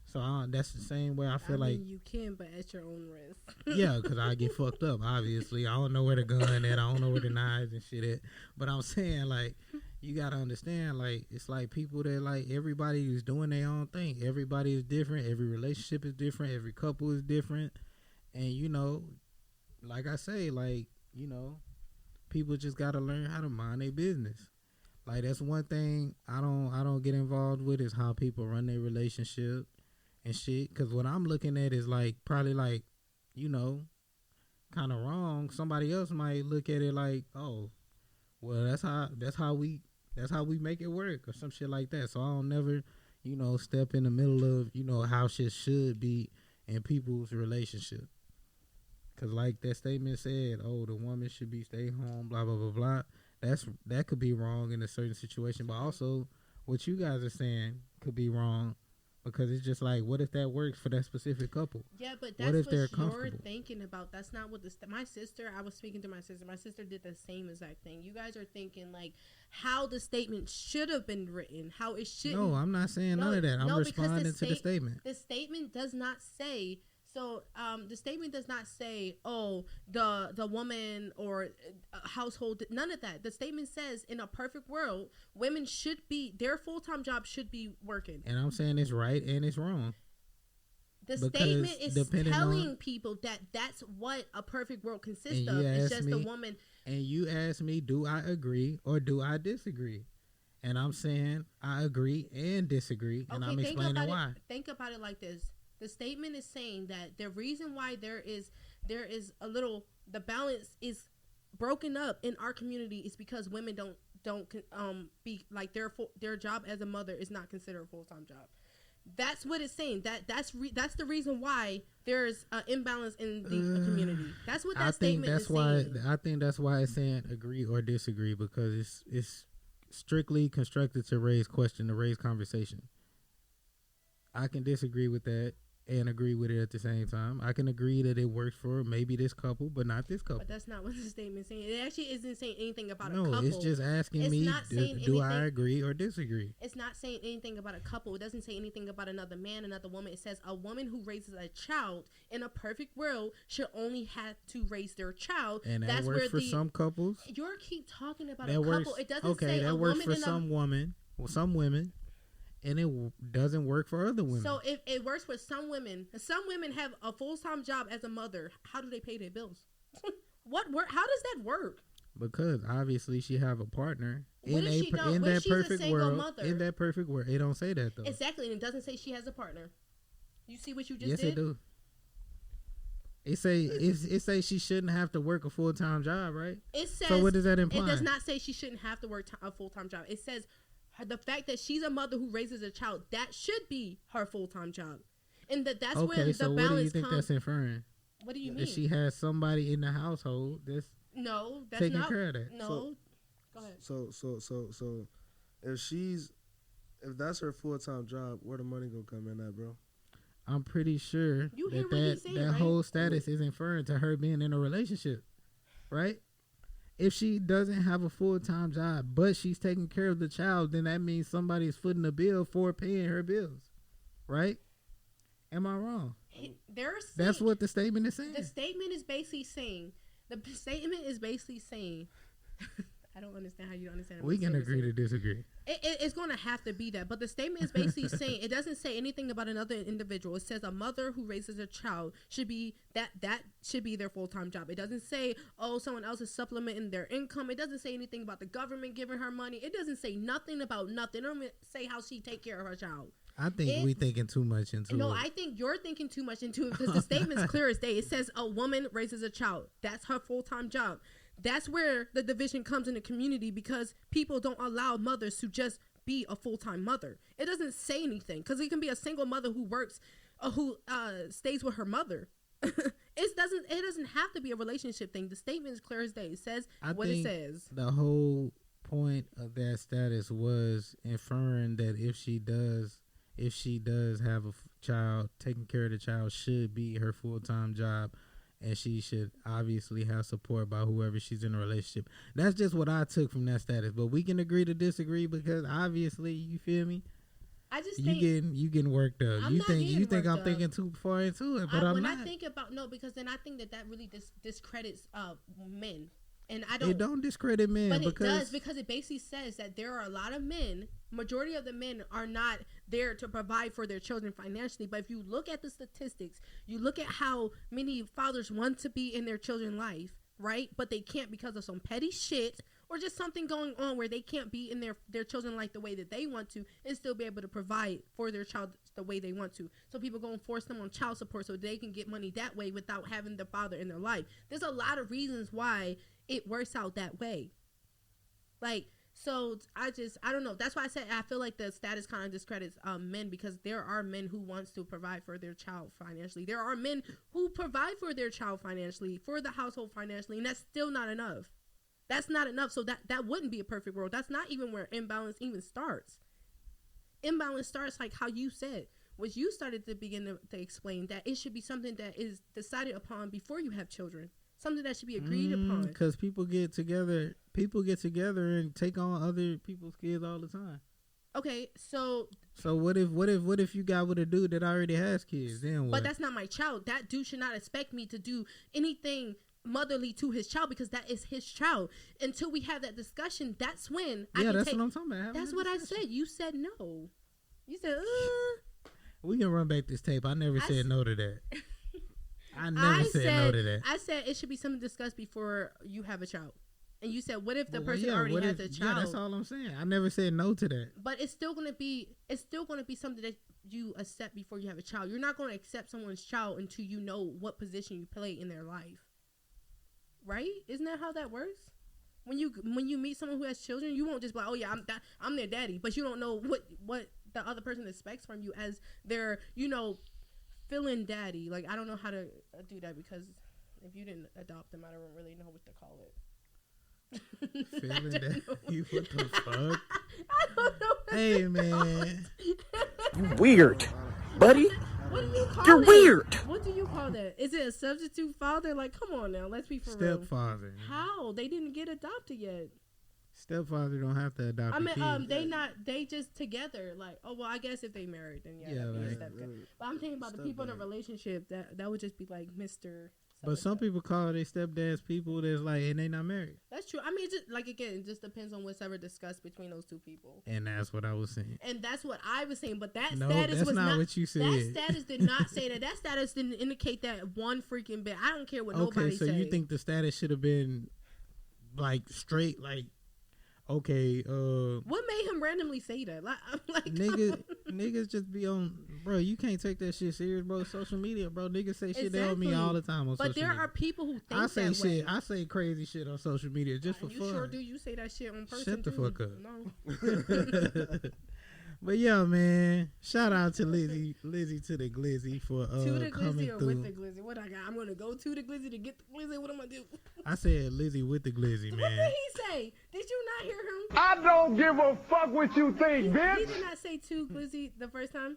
Speaker 1: So that's the same way I feel like
Speaker 5: you can, but at your own risk.
Speaker 1: Yeah, because I get fucked up, obviously. I don't know where the gun at. I don't know where the knives and shit at. But I'm saying, like, you got to understand, like, it's like people that, like, everybody is doing their own thing. Everybody is different. Every relationship is different. Every couple is different. And, like I say, like, people just got to learn how to mind their business. Like, that's one thing I don't get involved with is how people run their relationship and shit. Because what I'm looking at is, like, probably, like, kind of wrong. Somebody else might look at it like, oh, well, that's how we make it work or some shit like that. So I don't never, step in the middle of, how shit should be in people's relationship. Because like that statement said, oh, the woman should be stay home, blah, blah, blah, blah. That could be wrong in a certain situation. But also what you guys are saying could be wrong. Because it's just like, what if that works for that specific couple?
Speaker 5: Yeah, but that's
Speaker 1: what
Speaker 5: what you're thinking about. That's not what my sister, I was speaking to my sister. My sister did the same exact thing. You guys are thinking, like, how the statement should have been written, how it shouldn't.
Speaker 1: No, I'm not saying none of that. I'm responding to the statement.
Speaker 5: The statement does not say So the statement does not say, oh, the woman or household, none of that. The statement says, in a perfect world, women should be, their full-time job should be working.
Speaker 1: And I'm saying it's right and it's wrong.
Speaker 5: The
Speaker 1: Because
Speaker 5: statement is telling
Speaker 1: on,
Speaker 5: people that that's what a perfect world consists of. It's just a woman.
Speaker 1: And you ask me, do I agree or do I disagree? And I'm saying I agree and disagree, and I'm explaining why.
Speaker 5: Think about it like this. The statement is saying that the reason why there is a little, the balance is broken up in our community is because women don't be like their job as a mother is not considered a full-time job. That's what it's saying. That's the reason why there's an imbalance in the community. That's what that statement is saying.
Speaker 1: I think that's why it's saying agree or disagree, because it's strictly constructed to raise question, to raise conversation. I can disagree with that and agree with it at the same time. I can agree that it works for maybe this couple, but not this couple.
Speaker 5: But that's not what the statement is saying. It actually isn't saying anything about a couple.
Speaker 1: No, it's just asking me, do I agree or disagree?
Speaker 5: It's not saying anything about a couple. It doesn't say anything about another man, another woman. It says a woman who raises a child in a perfect world should only have to raise their child.
Speaker 1: And that works for some couples.
Speaker 5: You keep talking about a couple. It doesn't say
Speaker 1: that
Speaker 5: a
Speaker 1: works
Speaker 5: woman
Speaker 1: for some women. And it doesn't work for other women.
Speaker 5: So if it works for some women have a full-time job as a mother. How do they pay their bills? How does that work?
Speaker 1: Because obviously she have a partner in
Speaker 5: that
Speaker 1: perfect world. In that perfect world, it don't say that though.
Speaker 5: Exactly, and it doesn't say she has a partner. You see what you just did?
Speaker 1: Yes, it do. It say she shouldn't have to work a full-time job, right?
Speaker 5: It says.
Speaker 1: So what does that imply?
Speaker 5: It does not say she shouldn't have to work a full-time job. It says the fact that she's a mother who raises a child, that should be her full-time job, and that's where the balance comes.
Speaker 1: What do you think that's inferring?
Speaker 5: What do you mean?
Speaker 1: That she has somebody in the household that's taking care of that.
Speaker 5: No, go ahead.
Speaker 2: So if that's her full-time job, where the money gonna come in at, bro?
Speaker 1: I'm pretty sure that whole status is inferring to her being in a relationship, right? If she doesn't have a full-time job, but she's taking care of the child, then that means somebody's footing the bill for paying her bills, right? Am I wrong? That's what the statement is saying.
Speaker 5: The statement is basically saying, I don't understand how you don't understand.
Speaker 1: We can agree to disagree.
Speaker 5: It's going to have to be that. But the statement is basically saying, it doesn't say anything about another individual. It says a mother who raises a child should be, that should be their full-time job. It doesn't say, oh, someone else is supplementing their income. It doesn't say anything about the government giving her money. It doesn't say nothing about nothing. It doesn't say how she take care of her child.
Speaker 1: I think we thinking too much into it.
Speaker 5: No, I think you're thinking too much into it, because the statement's clear as day. It says a woman raises a child. That's her full-time job. That's where the division comes in the community, because people don't allow mothers to just be a full-time mother. It doesn't say anything, because it can be a single mother who works, who stays with her mother. It doesn't have to be a relationship thing. The statement is clear as day. It says what it says.
Speaker 1: The whole point of that status was inferring that if she does have a child, taking care of the child should be her full-time job. And she should obviously have support by whoever she's in a relationship. That's just what I took from that status. But we can agree to disagree, because obviously, you feel me?
Speaker 5: I just
Speaker 1: think you getting worked up.
Speaker 5: I'm
Speaker 1: you think I'm thinking too far into it, but I'm not.
Speaker 5: When I think about because then I think that really discredits men. And I don't.
Speaker 1: It don't discredit men,
Speaker 5: but it does, because it basically says that there are a lot of men. Majority of the men are not there to provide for their children financially. But if you look at the statistics, you look at how many fathers want to be in their children's life, right? But they can't because of some petty shit or just something going on where they can't be in their children's life the way that they want to and still be able to provide for their child the way they want to. So people go and force them on child support so they can get money that way without having the father in their life. There's a lot of reasons why it works out that way. So I don't know. That's why I said I feel like the status kind of discredits men, because there are men who wants to provide for their child financially. There are men who provide for their child financially, for the household financially, and that's still not enough. That's not enough. So that wouldn't be a perfect world. That's not even where imbalance even starts. Imbalance starts like how you said, which you started to begin to explain, that it should be something that is decided upon before you have children. Something that should be agreed upon.
Speaker 1: Because people get together and take on other people's kids all the time.
Speaker 5: Okay, so
Speaker 1: what if you got with a dude that already has kids? Then what?
Speaker 5: but that's not my child. That dude should not expect me to do anything motherly to his child because that is his child. Until we have that discussion, that's when I can
Speaker 1: that's what I'm talking about.
Speaker 5: That's what I said. You said no. You said,
Speaker 1: We can run back this tape. I never said no to that. I never said no to that.
Speaker 5: I said it should be something discussed before you have a child. And you said, what if the person already has a child?
Speaker 1: Yeah, that's all I'm saying. I never said no to that.
Speaker 5: But it's still gonna be something that you accept before you have a child. You're not gonna accept someone's child until you know what position you play in their life. Right? Isn't that how that works? When you meet someone who has children, you won't just be like, oh yeah, I'm their daddy, but you don't know what the other person expects from you as their, fill-in daddy. Like, I don't know how to do that because if you didn't adopt them, I don't really know what to call it.
Speaker 1: Feeling that you what the fuck?
Speaker 5: I don't know.
Speaker 1: Hey man,
Speaker 3: You weird, buddy.
Speaker 5: What do you call
Speaker 3: You're
Speaker 5: it?
Speaker 3: weird.
Speaker 5: What do you call that? Is it a substitute father? Like, come on now, let's be for real.
Speaker 1: stepfather.
Speaker 5: How they didn't get adopted yet?
Speaker 1: Stepfather don't have to adopt.
Speaker 5: I mean,
Speaker 1: kid.
Speaker 5: they just together. Like, oh well, I guess if they married, then yeah, that'd be a stepkid. But I'm thinking about the people in a relationship that would just be like Mr.
Speaker 1: But some people call their stepdads people that's like, and they not married.
Speaker 5: That's true. I mean, just like again, it just depends on what's ever discussed between those two people.
Speaker 1: And that's what I was saying.
Speaker 5: And that's what I was saying. But that
Speaker 1: no,
Speaker 5: status
Speaker 1: that's
Speaker 5: was not
Speaker 1: what you said.
Speaker 5: That status did not say that. That status didn't indicate that one freaking bit. I don't care what nobody says.
Speaker 1: Okay, so you think the status should have been like straight, like, okay,
Speaker 5: what made him randomly say that? Like
Speaker 1: niggas just be on, bro. You can't take that shit serious, bro. Social media, bro. Niggas say shit down me all the time on social media.
Speaker 5: But there are people who think
Speaker 1: I say
Speaker 5: that
Speaker 1: shit.
Speaker 5: way.
Speaker 1: I say crazy shit on social media just for
Speaker 5: you
Speaker 1: fun.
Speaker 5: You sure do. You say that shit on person.
Speaker 1: Shut the fuck up.
Speaker 5: No.
Speaker 1: But yeah, man. Shout out to Lizzy to the Glizzy for
Speaker 5: to the
Speaker 1: coming
Speaker 5: Glizzy or
Speaker 1: through.
Speaker 5: with the Glizzy? What I got? I'm gonna go to the Glizzy to get the Glizzy. What am I gonna do?
Speaker 1: I said Lizzy with the Glizzy, man.
Speaker 5: What did he say? Did you not hear him?
Speaker 4: I don't give a fuck what you think,
Speaker 5: He
Speaker 4: bitch.
Speaker 5: did not say to Glizzy the first time.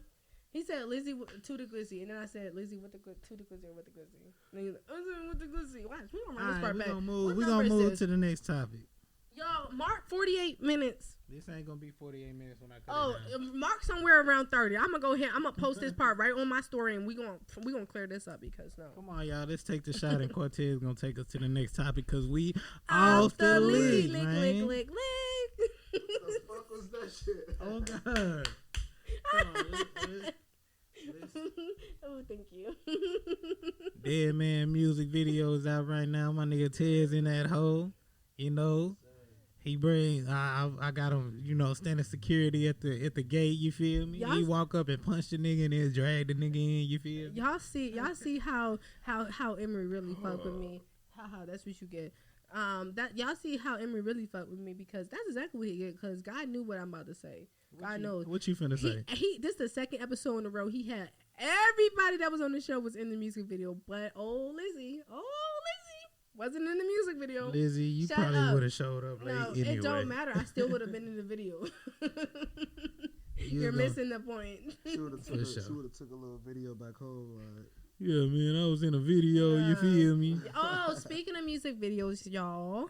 Speaker 5: He said Lizzy to the Glizzy, and then I said Lizzy with the to the Glizzy or with the Glizzy. And then he's like, I'm with the Glizzy. Watch, we gonna run this part back.
Speaker 1: We're gonna move to the next topic.
Speaker 5: Yo, mark 48 minutes.
Speaker 1: This ain't gonna be 48 minutes when I cut it down.
Speaker 5: Mark somewhere around 30. I'm gonna go ahead. I'm gonna post this part right on my story, and we gonna clear this up because no.
Speaker 1: Come on, y'all. Let's take the shot, and Cortez gonna take us to the next topic because we off the league, man.
Speaker 2: What the fuck was that shit?
Speaker 1: Oh God.
Speaker 5: Oh, thank you.
Speaker 1: Dead Man music videos out right now. My nigga Tez in that hole. He brings. I got him. Standing security at the gate. You feel me? He walk up and punch the nigga and then drag the nigga in. You feel me?
Speaker 5: Y'all see how Emery really fuck with me. Haha, that's what you get. That y'all see how Emery really fuck with me because that's exactly what he get. Because God knew what I'm about to say. God knows.
Speaker 1: What you finna say?
Speaker 5: This is the second episode in a row. He had everybody that was on the show was in the music video, but Lizzy wasn't in the music video.
Speaker 1: Lizzy, you probably would have showed up late anyway.
Speaker 5: It don't matter. I still would have been in the video. You're missing the point.
Speaker 2: She would have took a little video back home.
Speaker 1: Yeah, man, I was in a video. You feel me?
Speaker 5: Oh, speaking of music videos, y'all.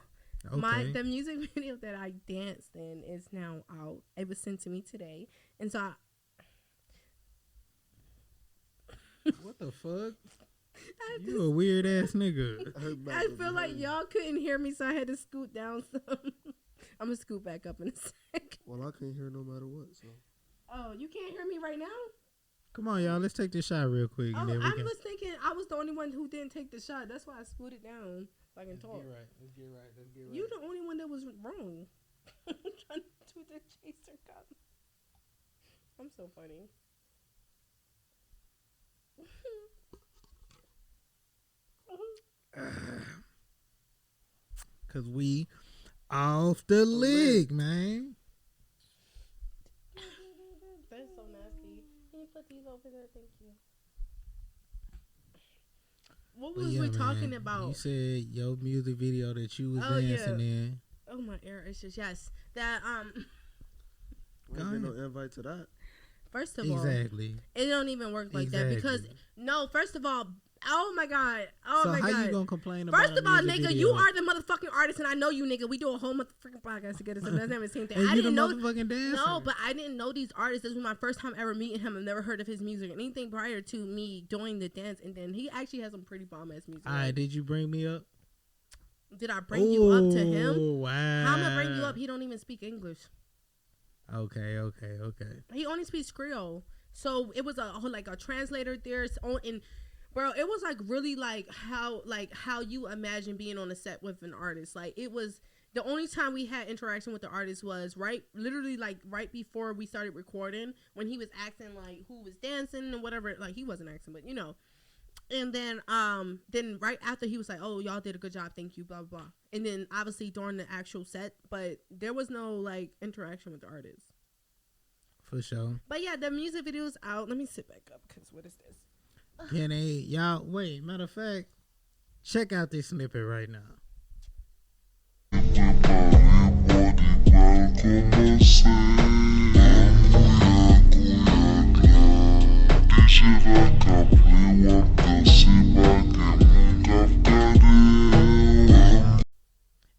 Speaker 1: Okay.
Speaker 5: The music video that I danced in is now out. It was sent to me today, and so
Speaker 1: what the fuck? You a weird ass nigga.
Speaker 5: I feel like y'all couldn't hear me, so I had to scoot down some. I'm gonna scoot back up in a sec.
Speaker 2: Well, I can't hear no matter what. So.
Speaker 5: Oh, you can't hear me right now?
Speaker 1: Come on, y'all. Let's take this shot real quick.
Speaker 5: I was thinking I was the only one who didn't take the shot. That's why I scooted down so I can talk.
Speaker 1: Let's get right.
Speaker 5: You the only one that was wrong. I'm trying to do the chaser cup. I'm so funny.
Speaker 1: Cause we off the league, man.
Speaker 5: That's so nasty. Can you put these over there? Thank you. What was we talking about?
Speaker 1: You said your music video that you was dancing in.
Speaker 5: Oh, my ear itches. Yes. That
Speaker 2: We ain't no invite to that.
Speaker 5: First of all,
Speaker 1: exactly.
Speaker 5: It don't even work like that because first of all, Oh my god. Oh
Speaker 1: so
Speaker 5: my god.
Speaker 1: how you gonna complain about?
Speaker 5: First of all,
Speaker 1: music
Speaker 5: nigga,
Speaker 1: video?
Speaker 5: you are the motherfucking artist, and I know you, nigga. We do a whole motherfucking podcast together, so that's not the same thing.
Speaker 1: And
Speaker 5: I
Speaker 1: you
Speaker 5: didn't
Speaker 1: the
Speaker 5: know.
Speaker 1: motherfucking dancer.
Speaker 5: No, but I didn't know these artists. This was my first time ever meeting him. I've never heard of his music or anything prior to me doing the dance, and then he actually has some pretty bomb ass music.
Speaker 1: All right, did you bring me up?
Speaker 5: Did I bring you up to him?
Speaker 1: Wow.
Speaker 5: How am I bring you up? He don't even speak English.
Speaker 1: Okay.
Speaker 5: He only speaks Creole. So it was a translator there. And bro, it was like really like how you imagine being on a set with an artist. Like it was the only time we had interaction with the artist was literally right before we started recording when he was acting like who was dancing and whatever. Like he wasn't acting, but you know. And then right after he was like, "Oh, y'all did a good job, thank you," blah blah blah. And then obviously during the actual set, but there was no like interaction with the artist.
Speaker 1: For sure.
Speaker 5: But yeah, the music video's out. Let me sit back up because what is this?
Speaker 1: Can y'all wait? Matter of fact, check out this snippet right now.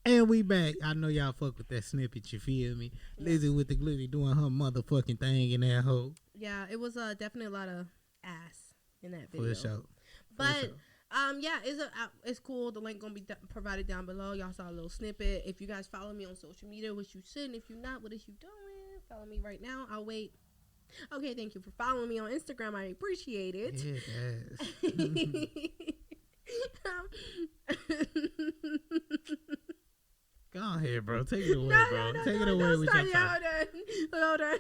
Speaker 1: And we back. I know y'all fuck with that snippet, you feel me?
Speaker 5: Yeah.
Speaker 1: Lizzy with the Glizzy doing her motherfucking thing in that hole.
Speaker 5: Yeah, it was definitely a lot of ass in that video.
Speaker 1: For sure.
Speaker 5: But yeah, it's cool. The link gonna be provided down below. Y'all saw a little snippet. If you guys follow me on social media, which you should, and if you're not, what is you doing? Follow me right now. I'll wait. Okay, thank you for following me on Instagram. I appreciate it.
Speaker 1: Go ahead, bro. Take it away, bro. Take it away with your time.
Speaker 5: Hold on.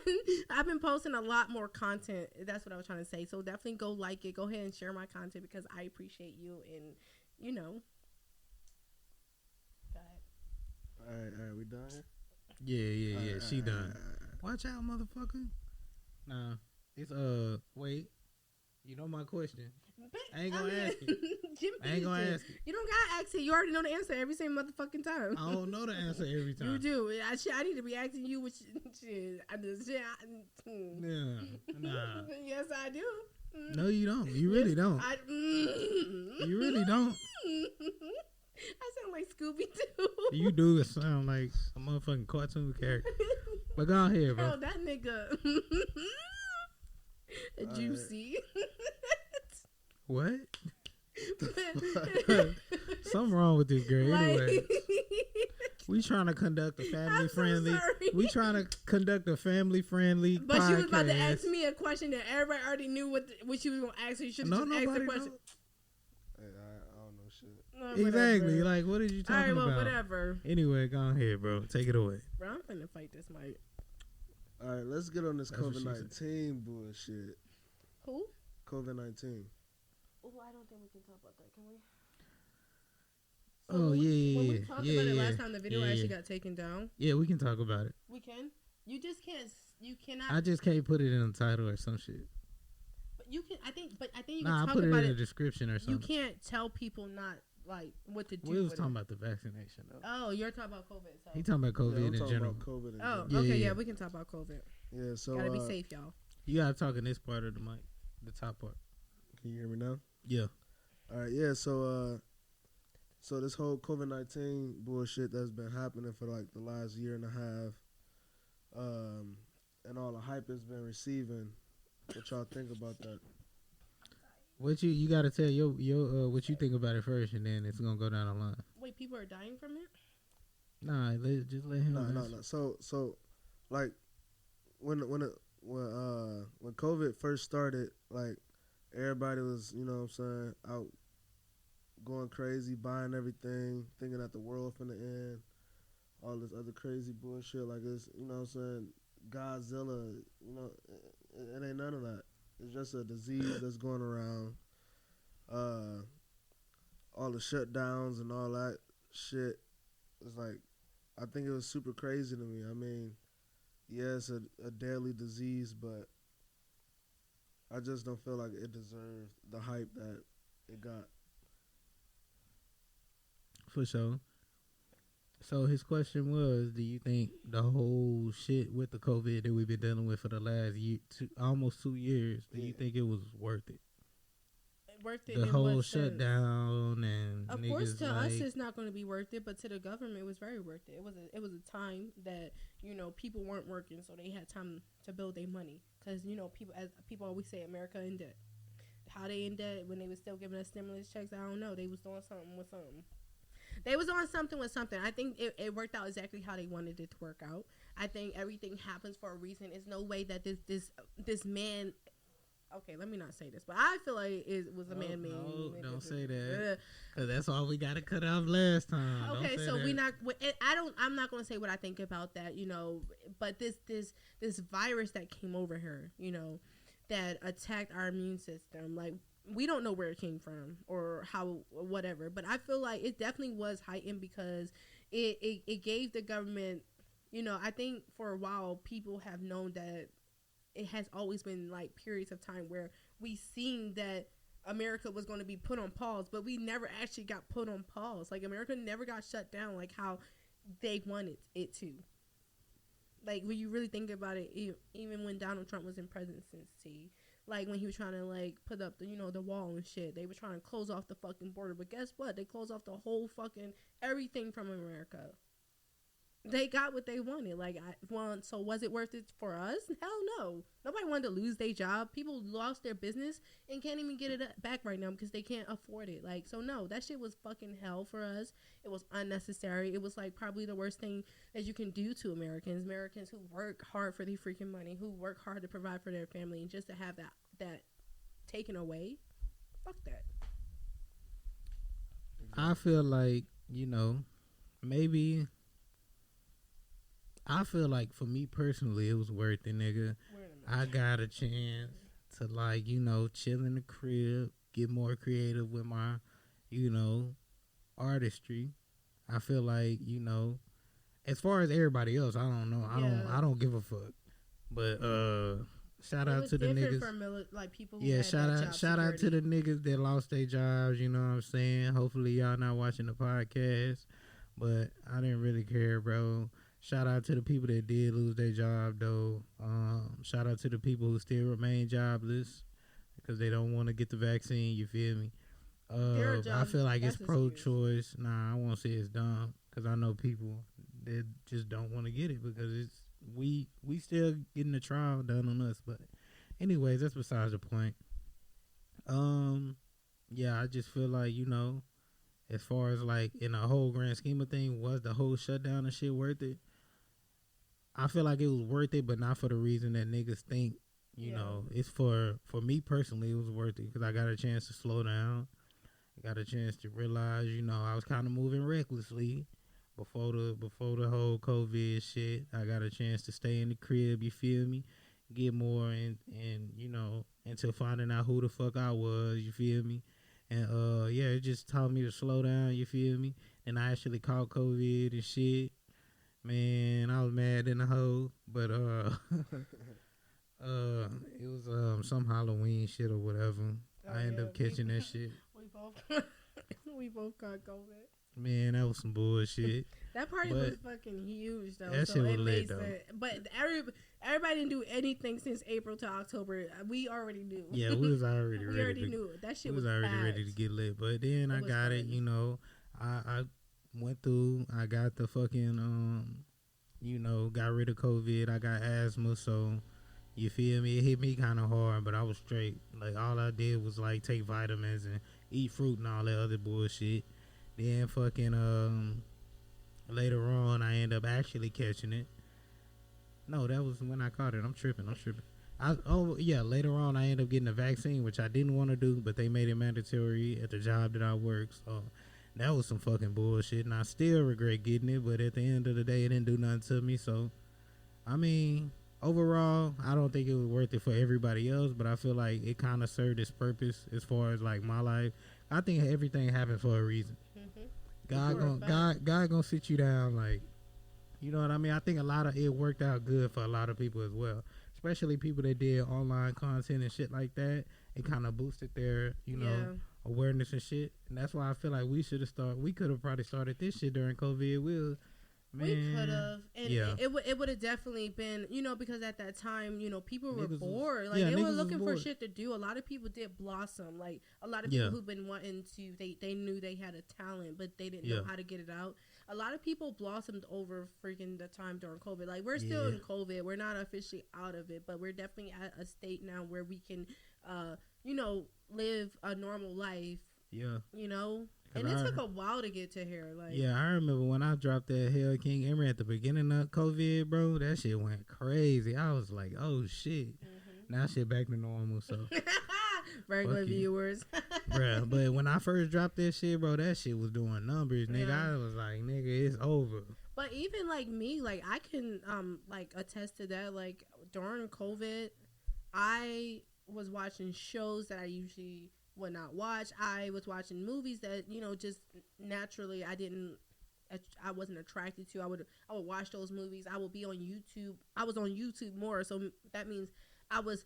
Speaker 5: I've been posting a lot more content. That's what I was trying to say. So definitely go like it. Go ahead and share my content because I appreciate you and, you know. Go ahead.
Speaker 2: All right. We done here?
Speaker 1: Yeah. She done. Watch out, motherfucker. Nah. It's, wait. You know my question. I ain't gonna ask it. I ain't gonna ask it.
Speaker 5: You don't gotta ask it. You already know the answer every single motherfucking time.
Speaker 1: I don't know the answer every time.
Speaker 5: You do. I need to be asking you which shit.
Speaker 1: Yeah. Nah.
Speaker 5: Yes, I do.
Speaker 1: No, you don't. You really don't. You really don't.
Speaker 5: I sound like Scooby Doo.
Speaker 1: You do sound like a motherfucking cartoon character. But go ahead, bro.
Speaker 5: Oh, that nigga. Juicy.
Speaker 1: What? Something wrong with this girl. Anyway, we trying to conduct a family friendly. We trying to conduct a famly friendly.
Speaker 5: But
Speaker 1: podcast.
Speaker 5: she was about to ask me a question that everybody already knew what she was gonna ask. So you should have just asked the question.
Speaker 2: Hey, I don't know shit.
Speaker 5: Oh,
Speaker 1: exactly. Like, what are you talking
Speaker 5: about?
Speaker 1: about?
Speaker 5: Whatever.
Speaker 1: Anyway, go ahead, bro. Take it away.
Speaker 5: Bro, I'm finna fight this mic.
Speaker 2: All right, let's get on this COVID-19 bullshit.
Speaker 5: Who?
Speaker 2: COVID-19.
Speaker 5: Oh, I don't think we can talk about that, can we?
Speaker 1: So when
Speaker 5: we talked about it last time, the video actually got taken down.
Speaker 1: Yeah, we can talk about it.
Speaker 5: We can. You just can't. You cannot.
Speaker 1: I just can't put it in the title or some shit.
Speaker 5: But you can. I think you can
Speaker 1: I
Speaker 5: talk
Speaker 1: put it
Speaker 5: about
Speaker 1: in the description or something.
Speaker 5: You can't tell people not like what to do.
Speaker 1: We was talking about the vaccination though.
Speaker 5: Oh, you're talking about COVID. So.
Speaker 1: He talking about COVID in general.
Speaker 2: About COVID in
Speaker 5: oh,
Speaker 2: general.
Speaker 5: okay, yeah, we can talk about COVID.
Speaker 2: Yeah, so
Speaker 5: gotta be safe, y'all.
Speaker 1: You gotta talk in this part of the mic, the top part.
Speaker 2: Can you hear me now?
Speaker 1: Yeah.
Speaker 2: All right, yeah. So this whole COVID-19 bullshit that's been happening for like the last year and a half, and all the hype it's been receiving. What y'all think about that?
Speaker 1: What you gotta tell your what you think about it first, and then it's gonna go down the line.
Speaker 5: Wait, people are dying from it?
Speaker 1: Nah, just let him.
Speaker 2: No. So, like, when COVID first started, like, everybody was, you know what I'm saying, out going crazy, buying everything, thinking that the world finna end, all this other crazy bullshit, like it's, you know what I'm saying, Godzilla, you know, it ain't none of that. It's just a disease that's going around. All the shutdowns and all that shit. It's like, I think it was super crazy to me. I mean, yeah, it's a deadly disease, but I just don't feel like it deserves the hype that it got.
Speaker 1: For sure. So his question was, do you think the whole shit with the COVID that we've been dealing with for the last year, almost 2 years, do you think it was worth it?
Speaker 5: worth it.
Speaker 1: The
Speaker 5: in
Speaker 1: whole
Speaker 5: what sense?
Speaker 1: shutdown and
Speaker 5: Of
Speaker 1: niggas
Speaker 5: course, to
Speaker 1: like,
Speaker 5: us it's not going to be worth it, but to the government it was very worth it. It was a time that people weren't working, so they had time to build their money. Because people always say, America in debt. How they in debt when they was still giving us stimulus checks? I don't know. They was doing something with something. They was doing something with something. I think it worked out exactly how they wanted it to work out. I think everything happens for a reason. There's no way that this man. Okay, let me not say this, but I feel like it was a man-made.
Speaker 1: No, don't say that. Cause that's all we got to cut off last time.
Speaker 5: Okay, so we not. I'm not gonna say what I think about that. But this virus that came over here, that attacked our immune system, like. We don't know where it came from or how, whatever, but I feel like it definitely was heightened because it gave the government, I think for a while people have known that it has always been like periods of time where we seen that America was going to be put on pause, but we never actually got put on pause. Like America never got shut down like how they wanted it to. Like when you really think about it, even when Donald Trump was in presidency, like when he was trying to like put up the wall and shit, they were trying to close off the fucking border. But guess what? They closed off the whole fucking everything from America. They got what they wanted. So was it worth it for us? Hell no. Nobody wanted to lose their job. People lost their business and can't even get it back right now because they can't afford it. So no, that shit was fucking hell for us. It was unnecessary. It was like probably the worst thing that you can do to Americans who work hard for their freaking money, who work hard to provide for their family, and just to have that taken away. Fuck that.
Speaker 1: I feel like, maybe. I feel like for me personally, it was worth it, nigga. I got a chance to chill in the crib, get more creative with my, artistry. I feel like, as far as everybody else, I don't know. I don't give a fuck. But shout out to the niggas.
Speaker 5: People who
Speaker 1: shout out to the niggas that lost their jobs. You know what I'm saying? Hopefully y'all not watching the podcast, but I didn't really care, bro. Shout out to the people that did lose their job, though. Shout out to the people who still remain jobless because they don't want to get the vaccine. You feel me? I feel like it's pro-choice. Nah, I won't say it's dumb because I know people that just don't want to get it because we still getting the trial done on us. But anyways, that's besides the point. Yeah, I just feel like, as far as in the whole grand scheme of things, was the whole shutdown and shit worth it? I feel like it was worth it, but not for the reason that niggas think. It's for me personally, it was worth it because I got a chance to slow down. I got a chance to realize, I was kind of moving recklessly before the whole COVID shit. I got a chance to stay in the crib. You feel me? Get more and until finding out who the fuck I was. You feel me? And it just taught me to slow down. You feel me? And I actually caught COVID and shit. Man, I was mad in the hole, but it was some Halloween shit or whatever. I ended up catching that shit.
Speaker 5: We both got COVID.
Speaker 1: Man, that was some bullshit.
Speaker 5: That party was fucking huge though.
Speaker 1: That shit was lit though.
Speaker 5: But everybody didn't do anything since April to October. We already knew.
Speaker 1: Yeah, we was already ready.
Speaker 5: We already knew it. That shit was
Speaker 1: already
Speaker 5: packed.
Speaker 1: ready to get lit. But then I got it. I went through. I got the fucking got rid of COVID. I got asthma, so you feel me? It hit me kind of hard, but I was straight. Like all I did was take vitamins and eat fruit and all that other bullshit. Then fucking later on, I end up actually catching it. No, that was when I caught it. I'm tripping. Later on, I ended up getting the vaccine, which I didn't want to do, but they made it mandatory at the job that I work. So that was some fucking bullshit, and I still regret getting it, but at the end of the day, it didn't do nothing to me. So, I mean, overall, I don't think it was worth it for everybody else, but I feel like it kind of served its purpose as far as my life. I think everything happened for a reason. Mm-hmm. God gonna sit you down, you know what I mean? I think a lot of it worked out good for a lot of people as well, especially people that did online content and shit like that. It kind of boosted their, awareness and shit. And that's why I feel like we could have probably started this shit during COVID. Man,
Speaker 5: we could have, and
Speaker 1: yeah.
Speaker 5: it would have definitely been, because at that time, people were
Speaker 1: Niggas
Speaker 5: bored.
Speaker 1: was-
Speaker 5: Like
Speaker 1: yeah,
Speaker 5: they
Speaker 1: niggas
Speaker 5: were
Speaker 1: was
Speaker 5: looking for
Speaker 1: bored.
Speaker 5: shit to do. A lot of people did blossom. Like a lot of people
Speaker 1: Yeah.
Speaker 5: who've been wanting to, they knew they had a talent, but they didn't
Speaker 1: Yeah.
Speaker 5: know how to get it out. A lot of people blossomed over freaking the time during COVID. Like we're still
Speaker 1: Yeah.
Speaker 5: in COVID. We're not officially out of it, but we're definitely at a state now where we can, live a normal life.
Speaker 1: Yeah.
Speaker 5: And it
Speaker 1: I-
Speaker 5: took a while to get to here. Like,
Speaker 1: Yeah, I remember when I dropped that Hell KiNg EmErY at the beginning of COVID, bro. That shit went crazy. I was like, oh shit. Now shit back to normal. So,
Speaker 5: regular
Speaker 1: Fuck you.
Speaker 5: viewers.
Speaker 1: bruh. But when I first dropped that shit, bro, that shit was doing numbers, nigga.
Speaker 5: Yeah.
Speaker 1: I was like, nigga, it's over.
Speaker 5: But even like me, like I can attest to that. Like during COVID, I was watching shows that I usually would not watch. I was watching movies that just naturally I wasn't attracted to. I would watch those movies. I would be on YouTube. I was on YouTube more, so that means I was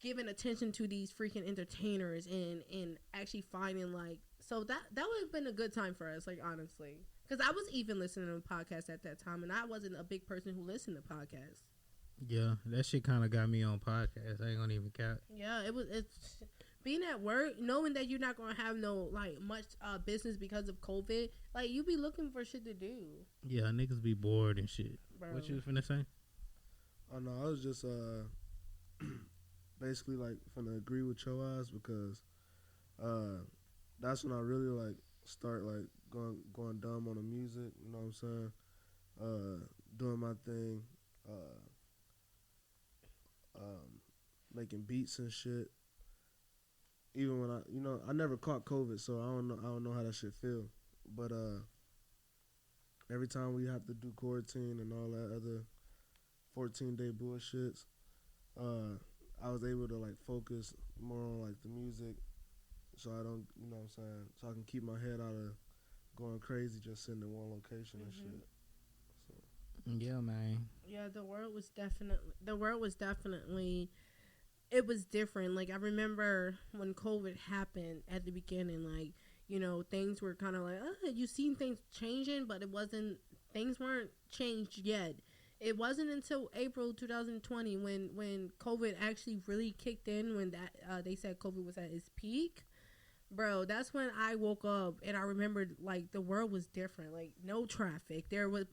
Speaker 5: giving attention to these freaking entertainers and actually finding so that would have been a good time for us, like honestly, because I was even listening to podcasts at that time, and I wasn't a big person who listened to podcasts.
Speaker 1: Yeah, that shit kind of got me on podcasts. I ain't gonna even count.
Speaker 5: Yeah, it's being at work, knowing that you're not gonna have no much business because of COVID. Like you be looking for shit to do.
Speaker 1: Yeah, niggas be bored and shit.
Speaker 5: Bro.
Speaker 1: What you was finna say?
Speaker 2: Oh no, I was just basically finna agree with your eyes because that's when I really start going dumb on the music. You know what I'm saying? Doing my thing, making beats and shit. Even when I never caught COVID, so I don't know how that shit feel. But every time we have to do quarantine and all that other 14-day bullshits, I was able to focus more on the music, so I don't, you know what I'm saying, so I can keep my head out of going crazy just sitting in one location and shit. So.
Speaker 1: Yeah, man.
Speaker 5: Yeah, the world was definitely it was different. Like I remember when COVID happened at the beginning, things were kind of you seen things changing, but things weren't changed yet. It wasn't until April 2020 when COVID actually really kicked in, when that they said COVID was at its peak. Bro, that's when I woke up and I remembered the world was different. No traffic. There was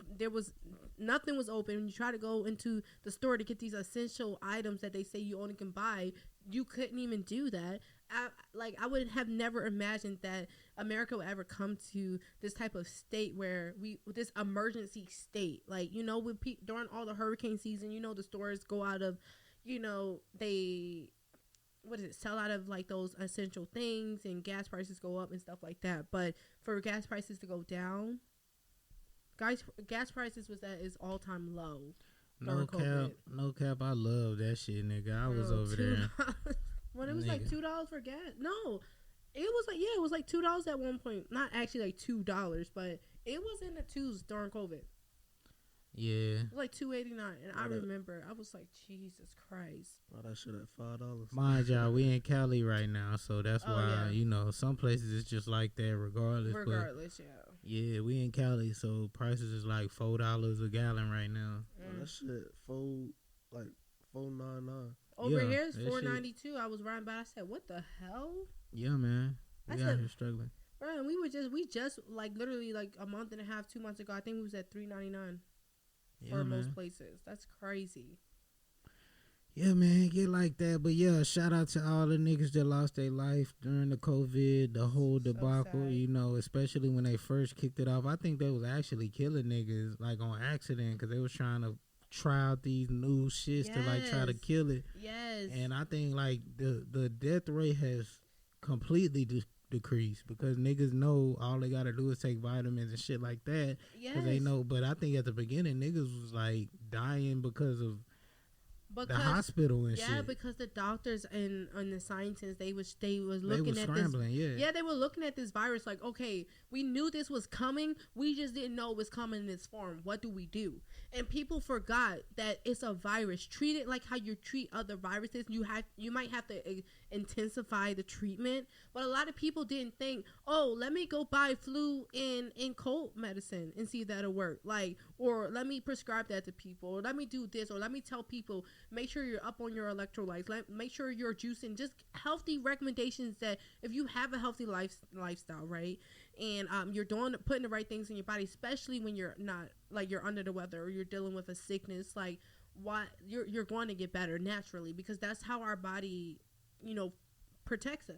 Speaker 5: nothing was open. When you try to go into the store to get these essential items that they say you only can buy, you couldn't even do that. I would have never imagined that America would ever come to this type of state where this emergency state. During all the hurricane season, the stores go out of, they sell out of those essential things, and gas prices go up and stuff like that. But for gas prices to go down, gas prices was at its all-time low.
Speaker 1: No cap. I love that shit, nigga. I was over there.
Speaker 5: When it was
Speaker 1: Nigga.
Speaker 5: $2 for gas. No, it was $2 at one point. Not actually $2, but it was in the twos during COVID.
Speaker 1: Yeah.
Speaker 5: It was $2.89, and I remember I was like, Jesus Christ.
Speaker 2: Oh, that shit at $5.
Speaker 1: Mind y'all, we in Cali right now, so that's
Speaker 5: Oh,
Speaker 1: why
Speaker 5: yeah.
Speaker 1: some places it's just like that regardless.
Speaker 5: Regardless,
Speaker 1: Yeah, we in Cali, so prices is $4 a gallon right now.
Speaker 2: Oh, that shit $4.99.
Speaker 5: Over
Speaker 1: Yeah,
Speaker 5: here it's
Speaker 1: that shit.
Speaker 5: $4.92. I was riding by. I said, "What the hell?"
Speaker 1: Yeah, man. We
Speaker 5: I
Speaker 1: out
Speaker 5: said-
Speaker 1: here struggling.
Speaker 5: Bro, and we just literally a month and a half, 2 months ago. I think we was at $3.99 for
Speaker 1: Yeah,
Speaker 5: most
Speaker 1: man.
Speaker 5: places. That's crazy.
Speaker 1: Yeah, man, get like that. But yeah, shout out to all the niggas that lost their life during the COVID, the whole
Speaker 5: So
Speaker 1: debacle,
Speaker 5: sad.
Speaker 1: especially when they first kicked it off. I think they was actually killing niggas on accident because they was trying to try out these new shits to try to
Speaker 5: Yes.
Speaker 1: kill it.
Speaker 5: Yes.
Speaker 1: And I think the death rate has completely decreased because niggas know all they gotta do is take vitamins and shit like that.
Speaker 5: yes.
Speaker 1: Cause they know. But I think at the beginning niggas was dying because of the hospital and shit.
Speaker 5: Yeah, because the doctors and the scientists they was looking at
Speaker 1: scrambling,
Speaker 5: this. Yeah, they were looking at this virus like, okay, we knew this was coming. We just didn't know it was coming in this form. What do we do? And people forgot that it's a virus. Treat it like how you treat other viruses. You might have to intensify the treatment, but a lot of people didn't think, oh, let me go buy flu and cold medicine and see if that'll work. Like, or let me prescribe that to people, or let me do this, or let me tell people, make sure you're up on your electrolytes. Make sure you're juicing. Just healthy recommendations that if you have a healthy lifestyle, right, and you're putting the right things in your body, especially when you're not, like, you're under the weather or you're dealing with a sickness, like, you're going to get better naturally, because that's how our body, protects us,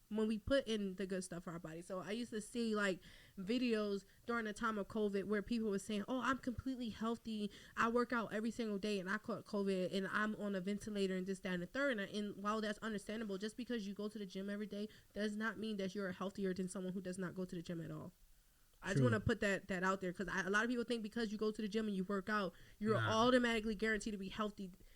Speaker 5: when we put in the good stuff for our body. So I used to see like videos during the time of COVID where people were saying, oh, I'm completely healthy, I work out every single day, and I caught COVID and I'm on a ventilator and this, that, and the third. And while that's understandable, just because you go to the gym every day does not mean that you're healthier than someone who does not go to the gym at all. I just want to put that out there, because a lot of people think because you go to the gym and you work out, you're automatically guaranteed to be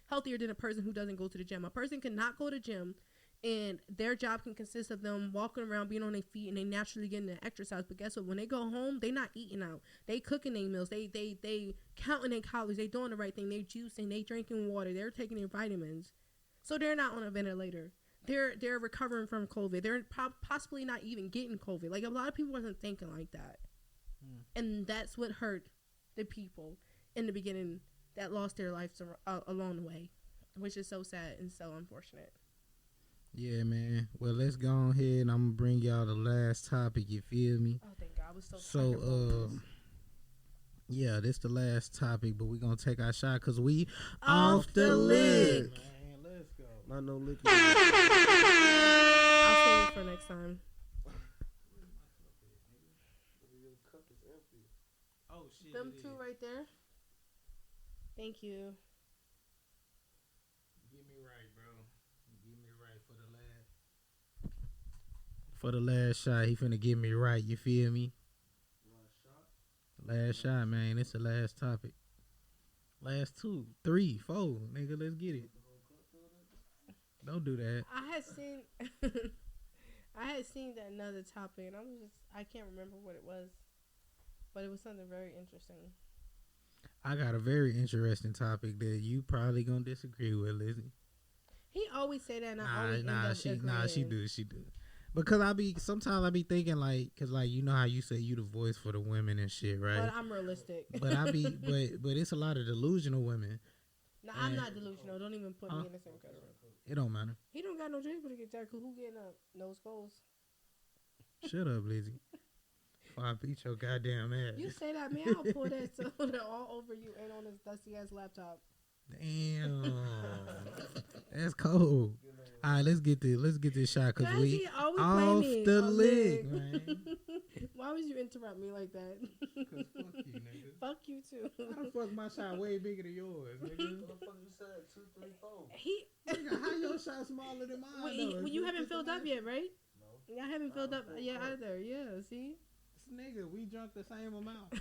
Speaker 5: healthier than a person who doesn't go to the gym. A person cannot go to the gym and their job can consist of them walking around, being on their feet, and they naturally getting the exercise. But guess what? When they go home, they not eating out. They cooking their meals. They counting their calories. They doing the right thing. They juicing. They drinking water. They're taking their vitamins. So they're not on a ventilator. They're recovering from COVID. They're possibly not even getting COVID. Like, a lot of people wasn't thinking like that. And that's what hurt the people in the beginning that lost their lives along the way, which is so sad and so unfortunate.
Speaker 1: Yeah, man. Well, let's go on ahead and I'm going to bring y'all the last topic, you feel me?
Speaker 5: Oh, thank God. I was so
Speaker 1: yeah, this the last topic, but we're going to take our shot because we off the lick.
Speaker 2: Man, let's go. Not no lick.
Speaker 5: I'll save it for next time.
Speaker 1: Oh, shit.
Speaker 5: Them two right there. Thank you.
Speaker 1: Get me right, bro. Get me right for the last shot. He finna get me right. You feel me? Last shot, man. It's the last topic. Last 2, 3, 4. Nigga, let's get it. Don't do that.
Speaker 5: I had seen that another topic, and I can't remember what it was, but it was something very interesting.
Speaker 1: I got a very interesting topic that you probably gonna disagree with, Lizzy.
Speaker 5: He always say that, and I always end up agreeing.
Speaker 1: She do. Because sometimes I be thinking like, cause like, you know how you say you the voice for the women and shit, right?
Speaker 5: But I'm realistic.
Speaker 1: but it's a lot of delusional women.
Speaker 5: No, I'm not delusional. Don't even put me in the same category.
Speaker 1: It don't matter.
Speaker 5: He don't got no dreams to get that. Cause who getting up? Nose goals.
Speaker 1: Shut up, Lizzy. Before I beat your goddamn ass.
Speaker 5: You say that, man. I'll pull that soda all over you and on this dusty ass laptop.
Speaker 1: Damn. That's cold. All right, let's get this shot because we off the lick, man.
Speaker 5: Why would you interrupt me like that?
Speaker 1: Because fuck you, nigga.
Speaker 5: Fuck you too.
Speaker 1: How the fuck my shot way bigger than yours, nigga?
Speaker 2: What the fuck you said? 2, 3, 4.
Speaker 1: Nigga, how your shot smaller than mine?
Speaker 5: Well, you haven't filled up yet, right? No. I haven't filled up yet either. Yeah, see?
Speaker 1: Nigga, we drunk the same amount.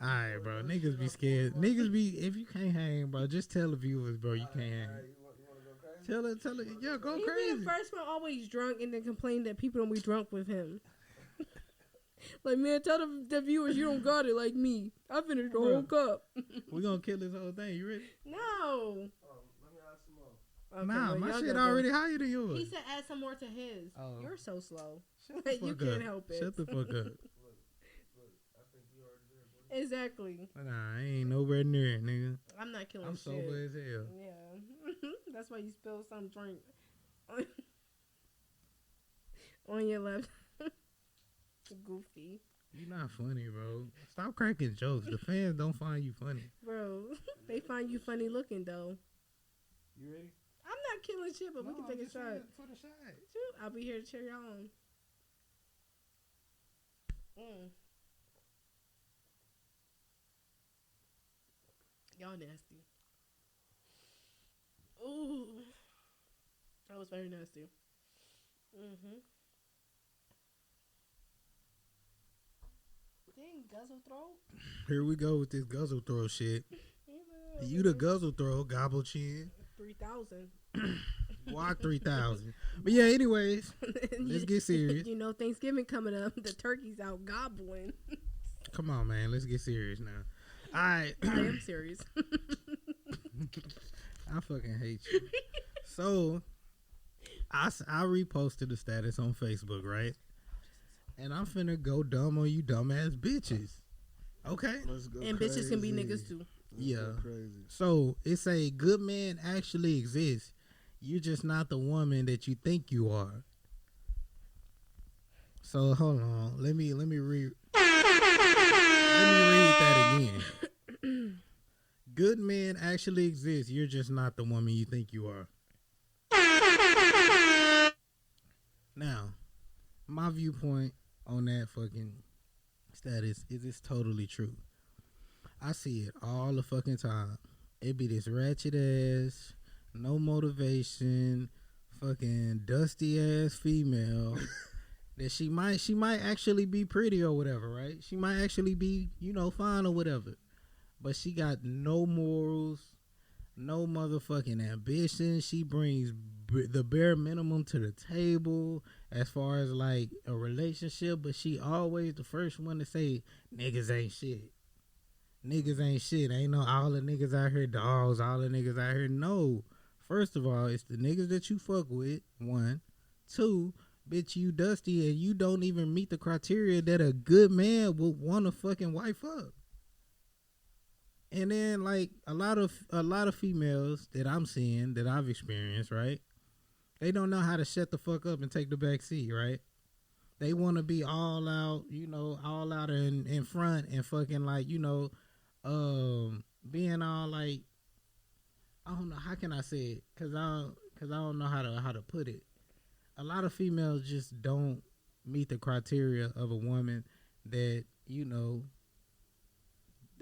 Speaker 1: Alright, bro. Niggas be scared. Niggas be, if you can't hang, bro, just tell the viewers, bro, you can't hang.
Speaker 2: You wanna go crazy?
Speaker 1: Tell it. Yeah, go
Speaker 5: He
Speaker 1: crazy.
Speaker 5: He be the first one always drunk and then complain that people don't be drunk with him. Like, man, tell the viewers you don't got it like me. I finished the whole cup.
Speaker 1: We gonna kill this whole thing. You ready?
Speaker 5: No.
Speaker 2: Let me add some more.
Speaker 5: Okay,
Speaker 1: nah,
Speaker 5: well,
Speaker 1: my shit already higher than yours.
Speaker 5: He said add some more to his.
Speaker 1: Oh.
Speaker 5: You're so slow.
Speaker 1: Shut the fuck
Speaker 5: You can't help it.
Speaker 1: Shut the fuck up.
Speaker 2: Look, I think you already there, buddy.
Speaker 5: Exactly.
Speaker 1: Nah, I ain't nowhere near it, nigga.
Speaker 5: I'm not killing
Speaker 1: I'm
Speaker 5: shit.
Speaker 1: sober as hell.
Speaker 5: Yeah. That's why you spilled some drink on your left. Goofy.
Speaker 1: You not funny, bro. Stop cracking jokes. The fans don't find you funny.
Speaker 5: Bro, they find you funny looking, though.
Speaker 1: You ready?
Speaker 5: I'm not killing shit, but we can take a shot.
Speaker 1: For the shot.
Speaker 5: Shoot, I'll be here to cheer y'all on. Y'all nasty. Ooh. That was very nasty. Dang, guzzle throat.
Speaker 1: Here we go with this guzzle throw shit. You the guzzle throw, gobble chin.
Speaker 5: 3,000.
Speaker 1: Walk 3,000. But yeah, anyways, let's get serious.
Speaker 5: You know, Thanksgiving coming up. The turkey's out gobbling.
Speaker 1: Come on, man. Let's get serious now. All right.
Speaker 5: I am serious.
Speaker 1: I fucking hate you. So, I reposted the status on Facebook, right? And I'm finna go dumb on you dumbass bitches. Okay?
Speaker 2: Let's go
Speaker 5: And
Speaker 2: crazy.
Speaker 5: bitches can be niggas too.
Speaker 2: Let's go
Speaker 1: Yeah.
Speaker 2: crazy.
Speaker 1: So, it's a good man actually exists. You're just not the woman that you think you are. So, hold on. Let me read that again. Good men actually exist. You're just not the woman you think you are. Now, my viewpoint on that fucking status is it's totally true. I see it all the fucking time. It be this ratchet ass, no motivation, fucking dusty ass female that she might actually be pretty or whatever, right? She might actually be, fine or whatever. But she got no morals, no motherfucking ambition. She brings the bare minimum to the table as far as like a relationship, but she always the first one to say niggas ain't shit. Niggas ain't shit. Ain't no all the niggas out here dogs, all the niggas out here. No. First of all, it's the niggas that you fuck with, one. Two, bitch, you dusty and you don't even meet the criteria that a good man would want to fucking wife up. And then like a lot of females that I'm seeing, that I've experienced, right? They don't know how to shut the fuck up and take the back seat, right? They want to be all out, all out in front and fucking like, being all like, I don't know, how can I say it? Cause I don't know how to put it. A lot of females just don't meet the criteria of a woman that,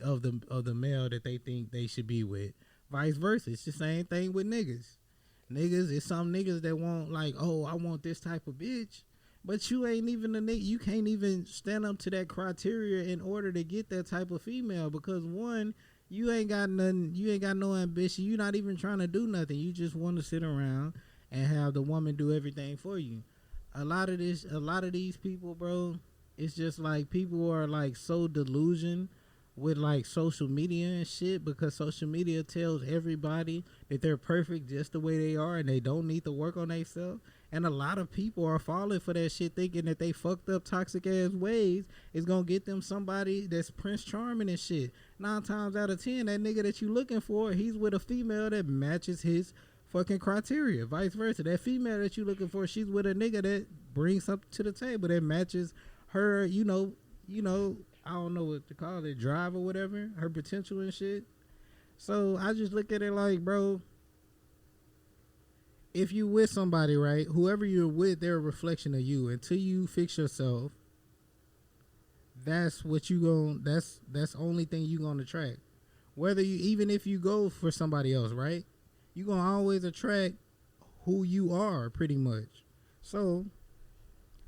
Speaker 1: of the male that they think they should be with. Vice versa. It's the same thing with niggas. Niggas, it's some niggas that want like, oh, I want this type of bitch. But you ain't even a nigga. You can't even stand up to that criteria in order to get that type of female because one, you ain't got nothing. You ain't got no ambition. You're not even trying to do nothing. You just want to sit around and have the woman do everything for you. A lot of these people, bro, it's just like people are like so delusioned with like social media and shit because social media tells everybody that they're perfect just the way they are and they don't need to work on themselves. And a lot of people are falling for that shit thinking that they fucked up toxic ass ways is gonna get them somebody that's Prince Charming and shit. 9 times out of 10, that nigga that you looking for, he's with a female that matches his fucking criteria. Vice versa. That female that you looking for, she's with a nigga that brings something to the table that matches her, I don't know what to call it, drive or whatever, her potential and shit. So I just look at it like, bro, if you with somebody, right, whoever you're with, they're a reflection of you. Until you fix yourself, that's what you that's the only thing you gonna attract. Whether you, even if you go for somebody else, right, you gonna always attract who you are pretty much. So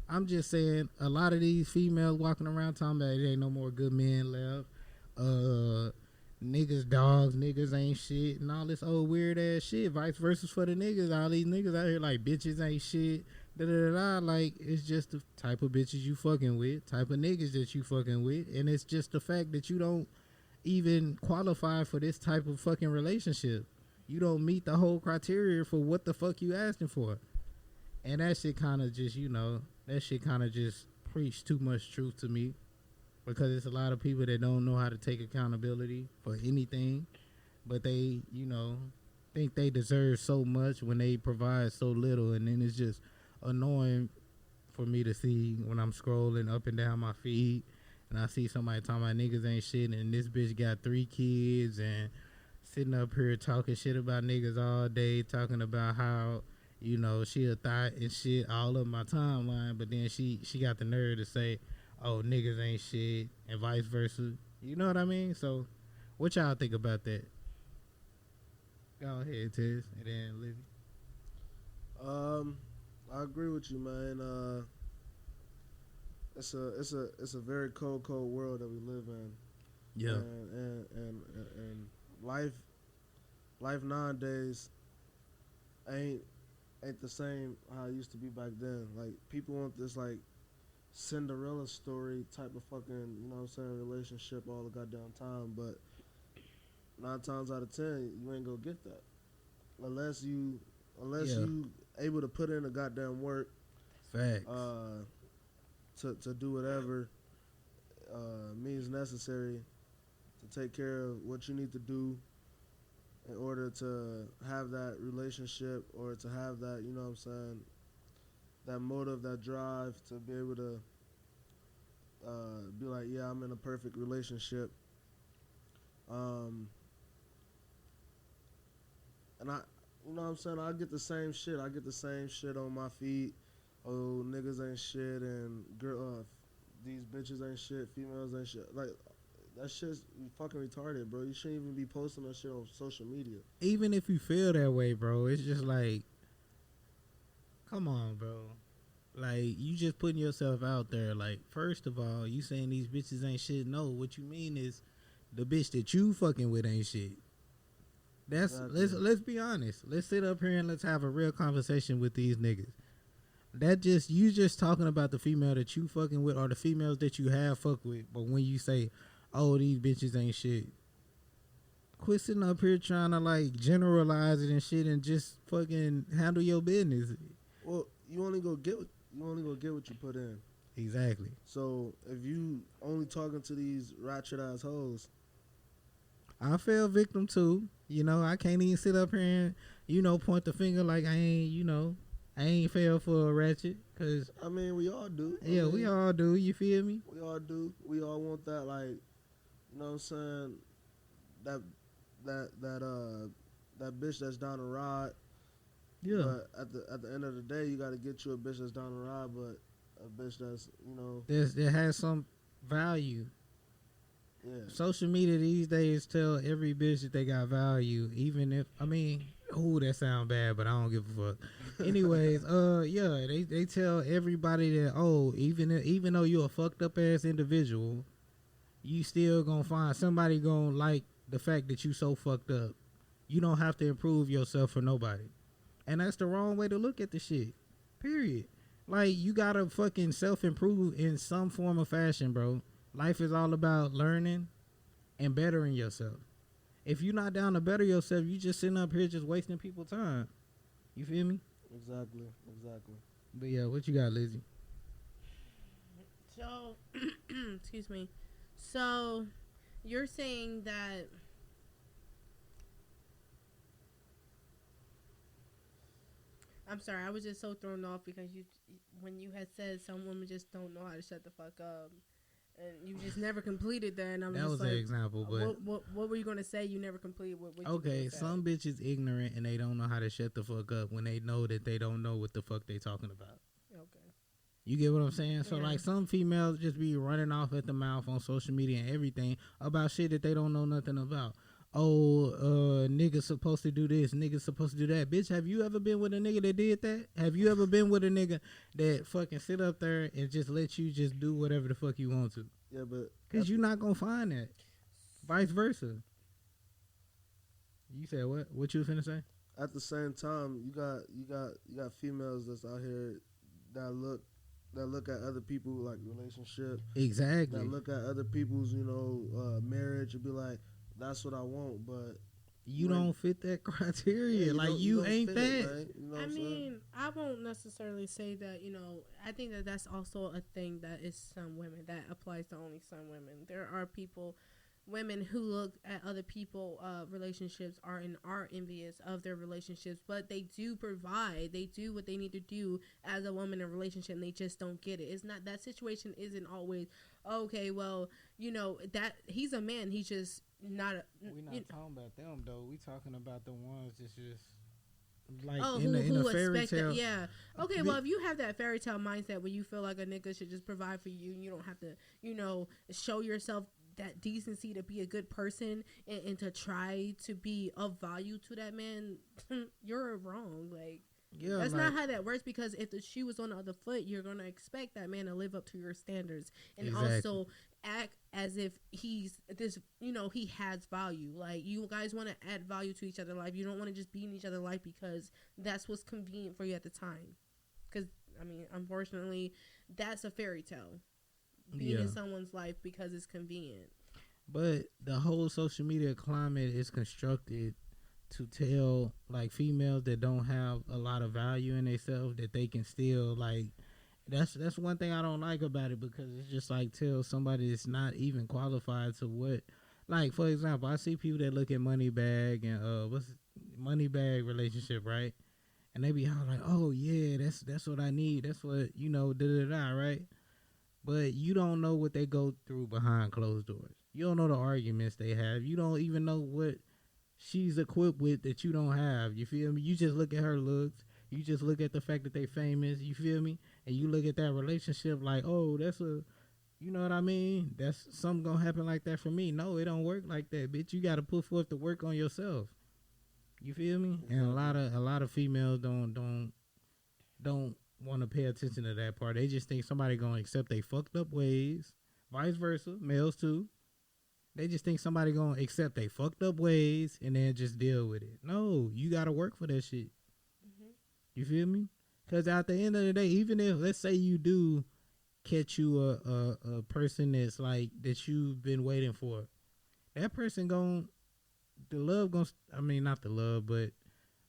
Speaker 1: I'm just saying, a lot of these females walking around talking about it ain't no more good men left. Niggas dogs, niggas ain't shit, and all this old weird ass shit. Vice versa for the niggas. All these niggas out here like bitches ain't shit. Da da da. Like it's just the type of bitches you fucking with, type of niggas that you fucking with, and it's just the fact that you don't even qualify for this type of fucking relationship. You don't meet the whole criteria for what the fuck you asking for, and that shit kind of just preach too much truth to me. Because it's a lot of people that don't know how to take accountability for anything, but they, think they deserve so much when they provide so little, and then it's just annoying for me to see when I'm scrolling up and down my feed, and I see somebody talking about niggas ain't shit, and this bitch got 3 kids, and sitting up here talking shit about niggas all day, talking about how, she a thought and shit all of my timeline, but then she got the nerve to say, oh, niggas ain't shit, and vice versa. You know what I mean? So, what y'all think about that? Go ahead, Tez, and then Lizzy.
Speaker 2: I agree with you, man. It's a very cold world that we live in.
Speaker 1: Yeah.
Speaker 2: And life life nowadays ain't the same how it used to be back then. Like people want this like Cinderella story type of fucking, you know what I'm saying, relationship all the goddamn time, but 9 times out of 10 you ain't gonna get that unless you able to put in the goddamn work.
Speaker 1: Facts.
Speaker 2: To do whatever means necessary to take care of what you need to do in order to have that relationship or to have that, you know what I'm saying, that motive, that drive to be able to be like, yeah, I'm in a perfect relationship. And I, you know what I'm saying, I get the same shit. I get the same shit on my feed. Oh, niggas ain't shit, and these bitches ain't shit, females ain't shit. Like, that shit's fucking retarded, bro. You shouldn't even be posting that shit on social media.
Speaker 1: Even if you feel that way, bro, it's just like, come on, bro. Like, you just putting yourself out there. Like, first of all, you saying these bitches ain't shit. No, what you mean is the bitch that you fucking with ain't shit. That's
Speaker 2: Exactly.
Speaker 1: let's be honest. Let's sit up here and let's have a real conversation with these niggas. That just, you just talking about the female that you fucking with or the females that you have fucked with. But when you say, oh, these bitches ain't shit, quit sitting up here trying to like generalize it and shit and just fucking handle your business.
Speaker 2: Well, you only go get what you put in.
Speaker 1: Exactly.
Speaker 2: So if you only talking to these ratchet ass hoes,
Speaker 1: I fell victim too. You know, I can't even sit up here and, you know, point the finger like I ain't fell for a ratchet. Cause
Speaker 2: I mean, we all do.
Speaker 1: yeah, we all do. You feel me?
Speaker 2: We all do. We all want that, like, you know what I'm saying, that bitch that's down the ride.
Speaker 1: Yeah.
Speaker 2: But at the end of the day, you got to get you a bitch that's down the ride, but a bitch that's, you know,
Speaker 1: That has some value.
Speaker 2: yeah.
Speaker 1: Social media these days tell every bitch that they got value, even if, I mean, ooh, that sound bad, but I don't give a fuck. Anyways, yeah, they tell everybody that, oh, even though you're a fucked up ass individual, you still gonna find somebody gonna like the fact that you so fucked up. You don't have to improve yourself for nobody. And that's the wrong way to look at the shit. Period. Like, you gotta fucking self-improve in some form of fashion, bro. Life is all about learning and bettering yourself. If you're not down to better yourself, you just sitting up here just wasting people's time. You feel me?
Speaker 2: Exactly.
Speaker 1: But yeah, what you got, Lizzy?
Speaker 5: So, excuse me. So, you're saying that I'm sorry, I was just so thrown off because when you had said some women just don't know how to shut the fuck up, and you just never completed that, and I'm
Speaker 1: That
Speaker 5: just
Speaker 1: was
Speaker 5: like,
Speaker 1: an example, but
Speaker 5: what were you gonna say? You never completed what?
Speaker 1: okay,
Speaker 5: you say?
Speaker 1: some bitches ignorant and they don't know how to shut the fuck up when they know that they don't know what the fuck they talking about.
Speaker 5: Okay.
Speaker 1: You get what I'm saying? So
Speaker 5: Yeah.
Speaker 1: like, some females just be running off at the mouth on social media and everything about shit that they don't know nothing about. Oh, niggas supposed to do this, niggas supposed to do that. Bitch, have you ever been with a nigga that did that? Have you ever been with a nigga that fucking sit up there and just let you just do whatever the fuck you want to?
Speaker 2: Yeah, but
Speaker 1: Cause you're not gonna find that. Vice versa. You said what? What you finna say?
Speaker 2: at the same time, you got females that's out here that look at other people like relationship.
Speaker 1: Exactly.
Speaker 2: That look at other people's, marriage and be like, that's what I want, but
Speaker 1: you don't fit that criteria.
Speaker 2: yeah,
Speaker 1: like you ain't that.
Speaker 2: You know
Speaker 5: I
Speaker 2: what I'm
Speaker 5: mean,
Speaker 2: saying?
Speaker 5: I won't necessarily say that, I think that that's also a thing that is some women, that applies to only some women. There are women who look at other people relationships are envious of their relationships, but they do provide, they do what they need to do as a woman in a relationship, and they just don't get it. It's not, that situation isn't always okay, well, that he's a man, he's just not a,
Speaker 1: We're not talking about them though. We talking about the ones that's just like
Speaker 5: who
Speaker 1: a fairy
Speaker 5: expect
Speaker 1: tale.
Speaker 5: that, yeah. Okay, well, if you have that fairy tale mindset where you feel like a nigga should just provide for you and you don't have to, show yourself that decency to be a good person and to try to be of value to that man, you're wrong. Like,
Speaker 1: Yeah,
Speaker 5: that's
Speaker 1: like,
Speaker 5: not how that works, because if the shoe was on the other foot, you're going to expect that man to live up to your standards and
Speaker 1: Exactly.
Speaker 5: also act as if he's this, you know, he has value. Like, you guys want to add value to each other's life. You don't want to just be in each other's life because that's what's convenient for you at the time. Because, I mean, unfortunately, that's a fairy tale. Being in someone's life because it's convenient.
Speaker 1: But the whole social media climate is constructed to tell, like, females that don't have a lot of value in themselves that they can still, like, that's one thing I don't like about it, because it's just like, tell somebody that's not even qualified to what, like, for example, I see people that look at Moneybag and what's Moneybag relationship, right? And they be all like, oh yeah, that's what I need, that's what, you know, da-da-da, right? But you don't know what they go through behind closed doors. You don't know the arguments they have. You don't even know what she's equipped with that you don't have. You feel me? You just look at her looks. You just look at the fact that they famous. You feel me? And you look at that relationship like, oh, that's a, you know what I mean? That's something gonna happen like that for me. No, it don't work like that, bitch. You gotta put forth the work on yourself. You feel me? And a lot of females don't want to pay attention to that part. They just think somebody gonna accept they fucked up ways. Vice versa, males too. They just think somebody gonna accept they fucked up ways and then just deal with it. No, you gotta work for that shit. Mm-hmm. You feel me? Because at the end of the day, even if, let's say you do catch you a person that's like, that you've been waiting for, that person I mean, not the love, but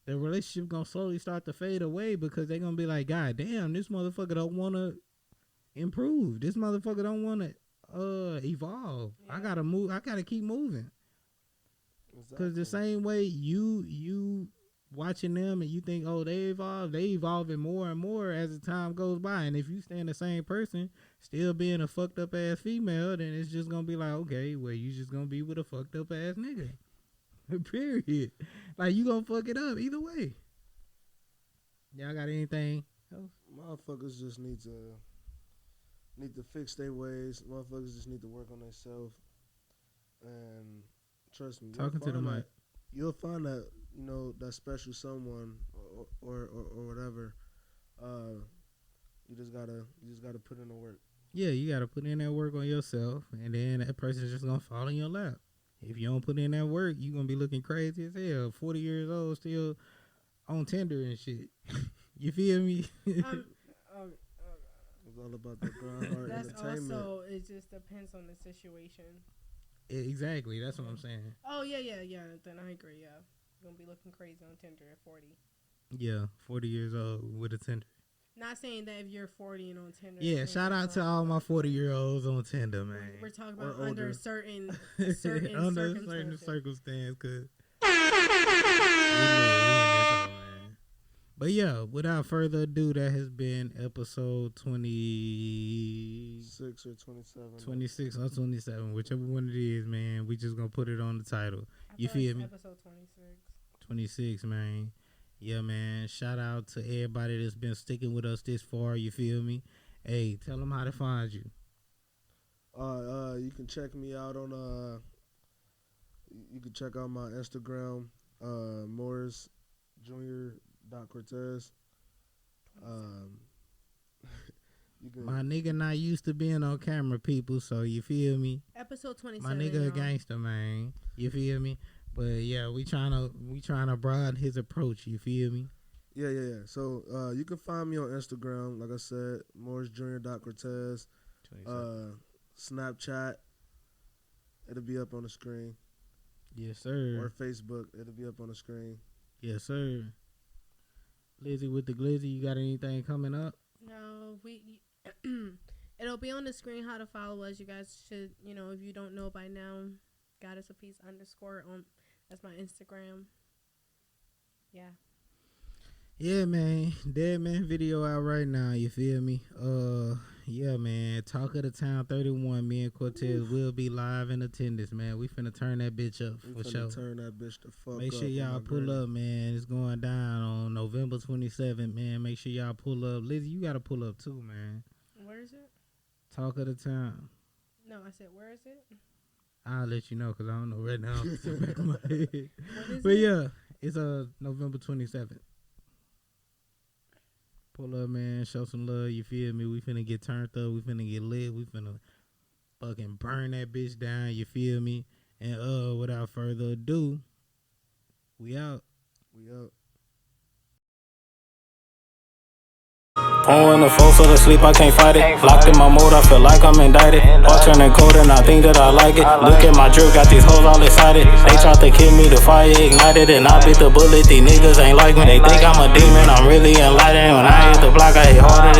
Speaker 1: the relationship gonna slowly start to fade away, because they gonna be like, God damn, this motherfucker don't want to improve. This motherfucker don't want to evolve. Yeah. I gotta move. I gotta keep moving. Because the same way you watching them and you think, oh, they evolving more and more as the time goes by. And if you stay in the same person, still being a fucked up ass female, then it's just gonna be like, okay, well, you just gonna be with a fucked up ass nigga. Period. Like, you gonna fuck it up either way. Y'all got anything else?
Speaker 2: Motherfuckers just need to fix their ways. Motherfuckers just need to work on themselves. And trust me,
Speaker 1: talking to the mic,
Speaker 2: you'll find that, you know, that special someone or whatever. You just gotta put in the work.
Speaker 1: Yeah, you gotta put in that work on yourself, and then that person's just gonna fall in your lap. If you don't put in that work, you gonna be looking crazy as hell. 40 years old, still on Tinder and shit. You feel me?
Speaker 2: It's all about the grind hard entertainment.
Speaker 5: That's also, it just depends on the situation.
Speaker 1: Exactly, that's what I'm saying.
Speaker 5: Oh, yeah. Then I agree, yeah. You're gonna be looking crazy on Tinder at 40.
Speaker 1: Yeah, 40 years old with a Tinder.
Speaker 5: Not saying that if you're 40 and on Tinder.
Speaker 1: Yeah, shout out to all my 40-year-olds on Tinder, man.
Speaker 5: We're talking about under certain under certain
Speaker 1: circumstance, cause we in this hole, man. But yeah, without further ado, that has been episode 26
Speaker 2: or 27.
Speaker 1: 26 or 27, whichever one it is, man. We just gonna put it on the title. You feel me?
Speaker 5: Episode 26.
Speaker 1: 26, man. Yeah, man. Shout out to everybody that's been sticking with us this far. You feel me? Hey, tell them how to find you.
Speaker 2: You can check me out on you can check out my Instagram, Morris Jr.Cortez.
Speaker 1: My nigga not used to being on camera, people. So you feel me?
Speaker 5: Episode 27.
Speaker 1: My nigga a gangster, man. You feel me? But yeah, we trying to broaden his approach. You feel me?
Speaker 2: Yeah. So you can find me on Instagram, like I said, Morris Jr.Cortez. Snapchat, it'll be up on the screen.
Speaker 1: Yes, sir.
Speaker 2: Or Facebook, it'll be up on the screen.
Speaker 1: Yes, sir. Lizzy with the Glizzy, you got anything coming up?
Speaker 5: No, it'll be on the screen how to follow us. You guys should, you know, if you don't know by now, Goddess of Peace _ on. That's my Instagram. Yeah.
Speaker 1: Yeah, man. Dead Man video out right now. You feel me? Yeah, man. Talk of the Town 31. Me and Cortez will be live in attendance, man. We finna turn that bitch up for sure.
Speaker 2: Turn that bitch the fuck up.
Speaker 1: Make sure y'all pull up, man. It's going down on November 27th, man. Make sure y'all pull up. Lizzy, you gotta pull up too, man.
Speaker 5: Where is it?
Speaker 1: Talk of the Town.
Speaker 5: No, I said, where is it?
Speaker 1: I'll let you know because I don't know right now. Off the back of my head. But
Speaker 5: it?
Speaker 1: Yeah, it's November 27th. Pull up, man. Show some love. You feel me? We finna get turned up. We finna get lit. We finna fucking burn that bitch down, you feel me? And without further ado, we out.
Speaker 2: We out.
Speaker 3: Pouring the flow so to sleep, I can't fight it. Locked in my mode, I feel like I'm indicted. Heart turning cold and I think that I like it. Look at my drip, got these hoes all excited. They tried to kill me, the fire ignited, and I bit the bullet. These niggas ain't like me. They think I'm a demon, I'm really enlightened. When I hit the block, I hit harder.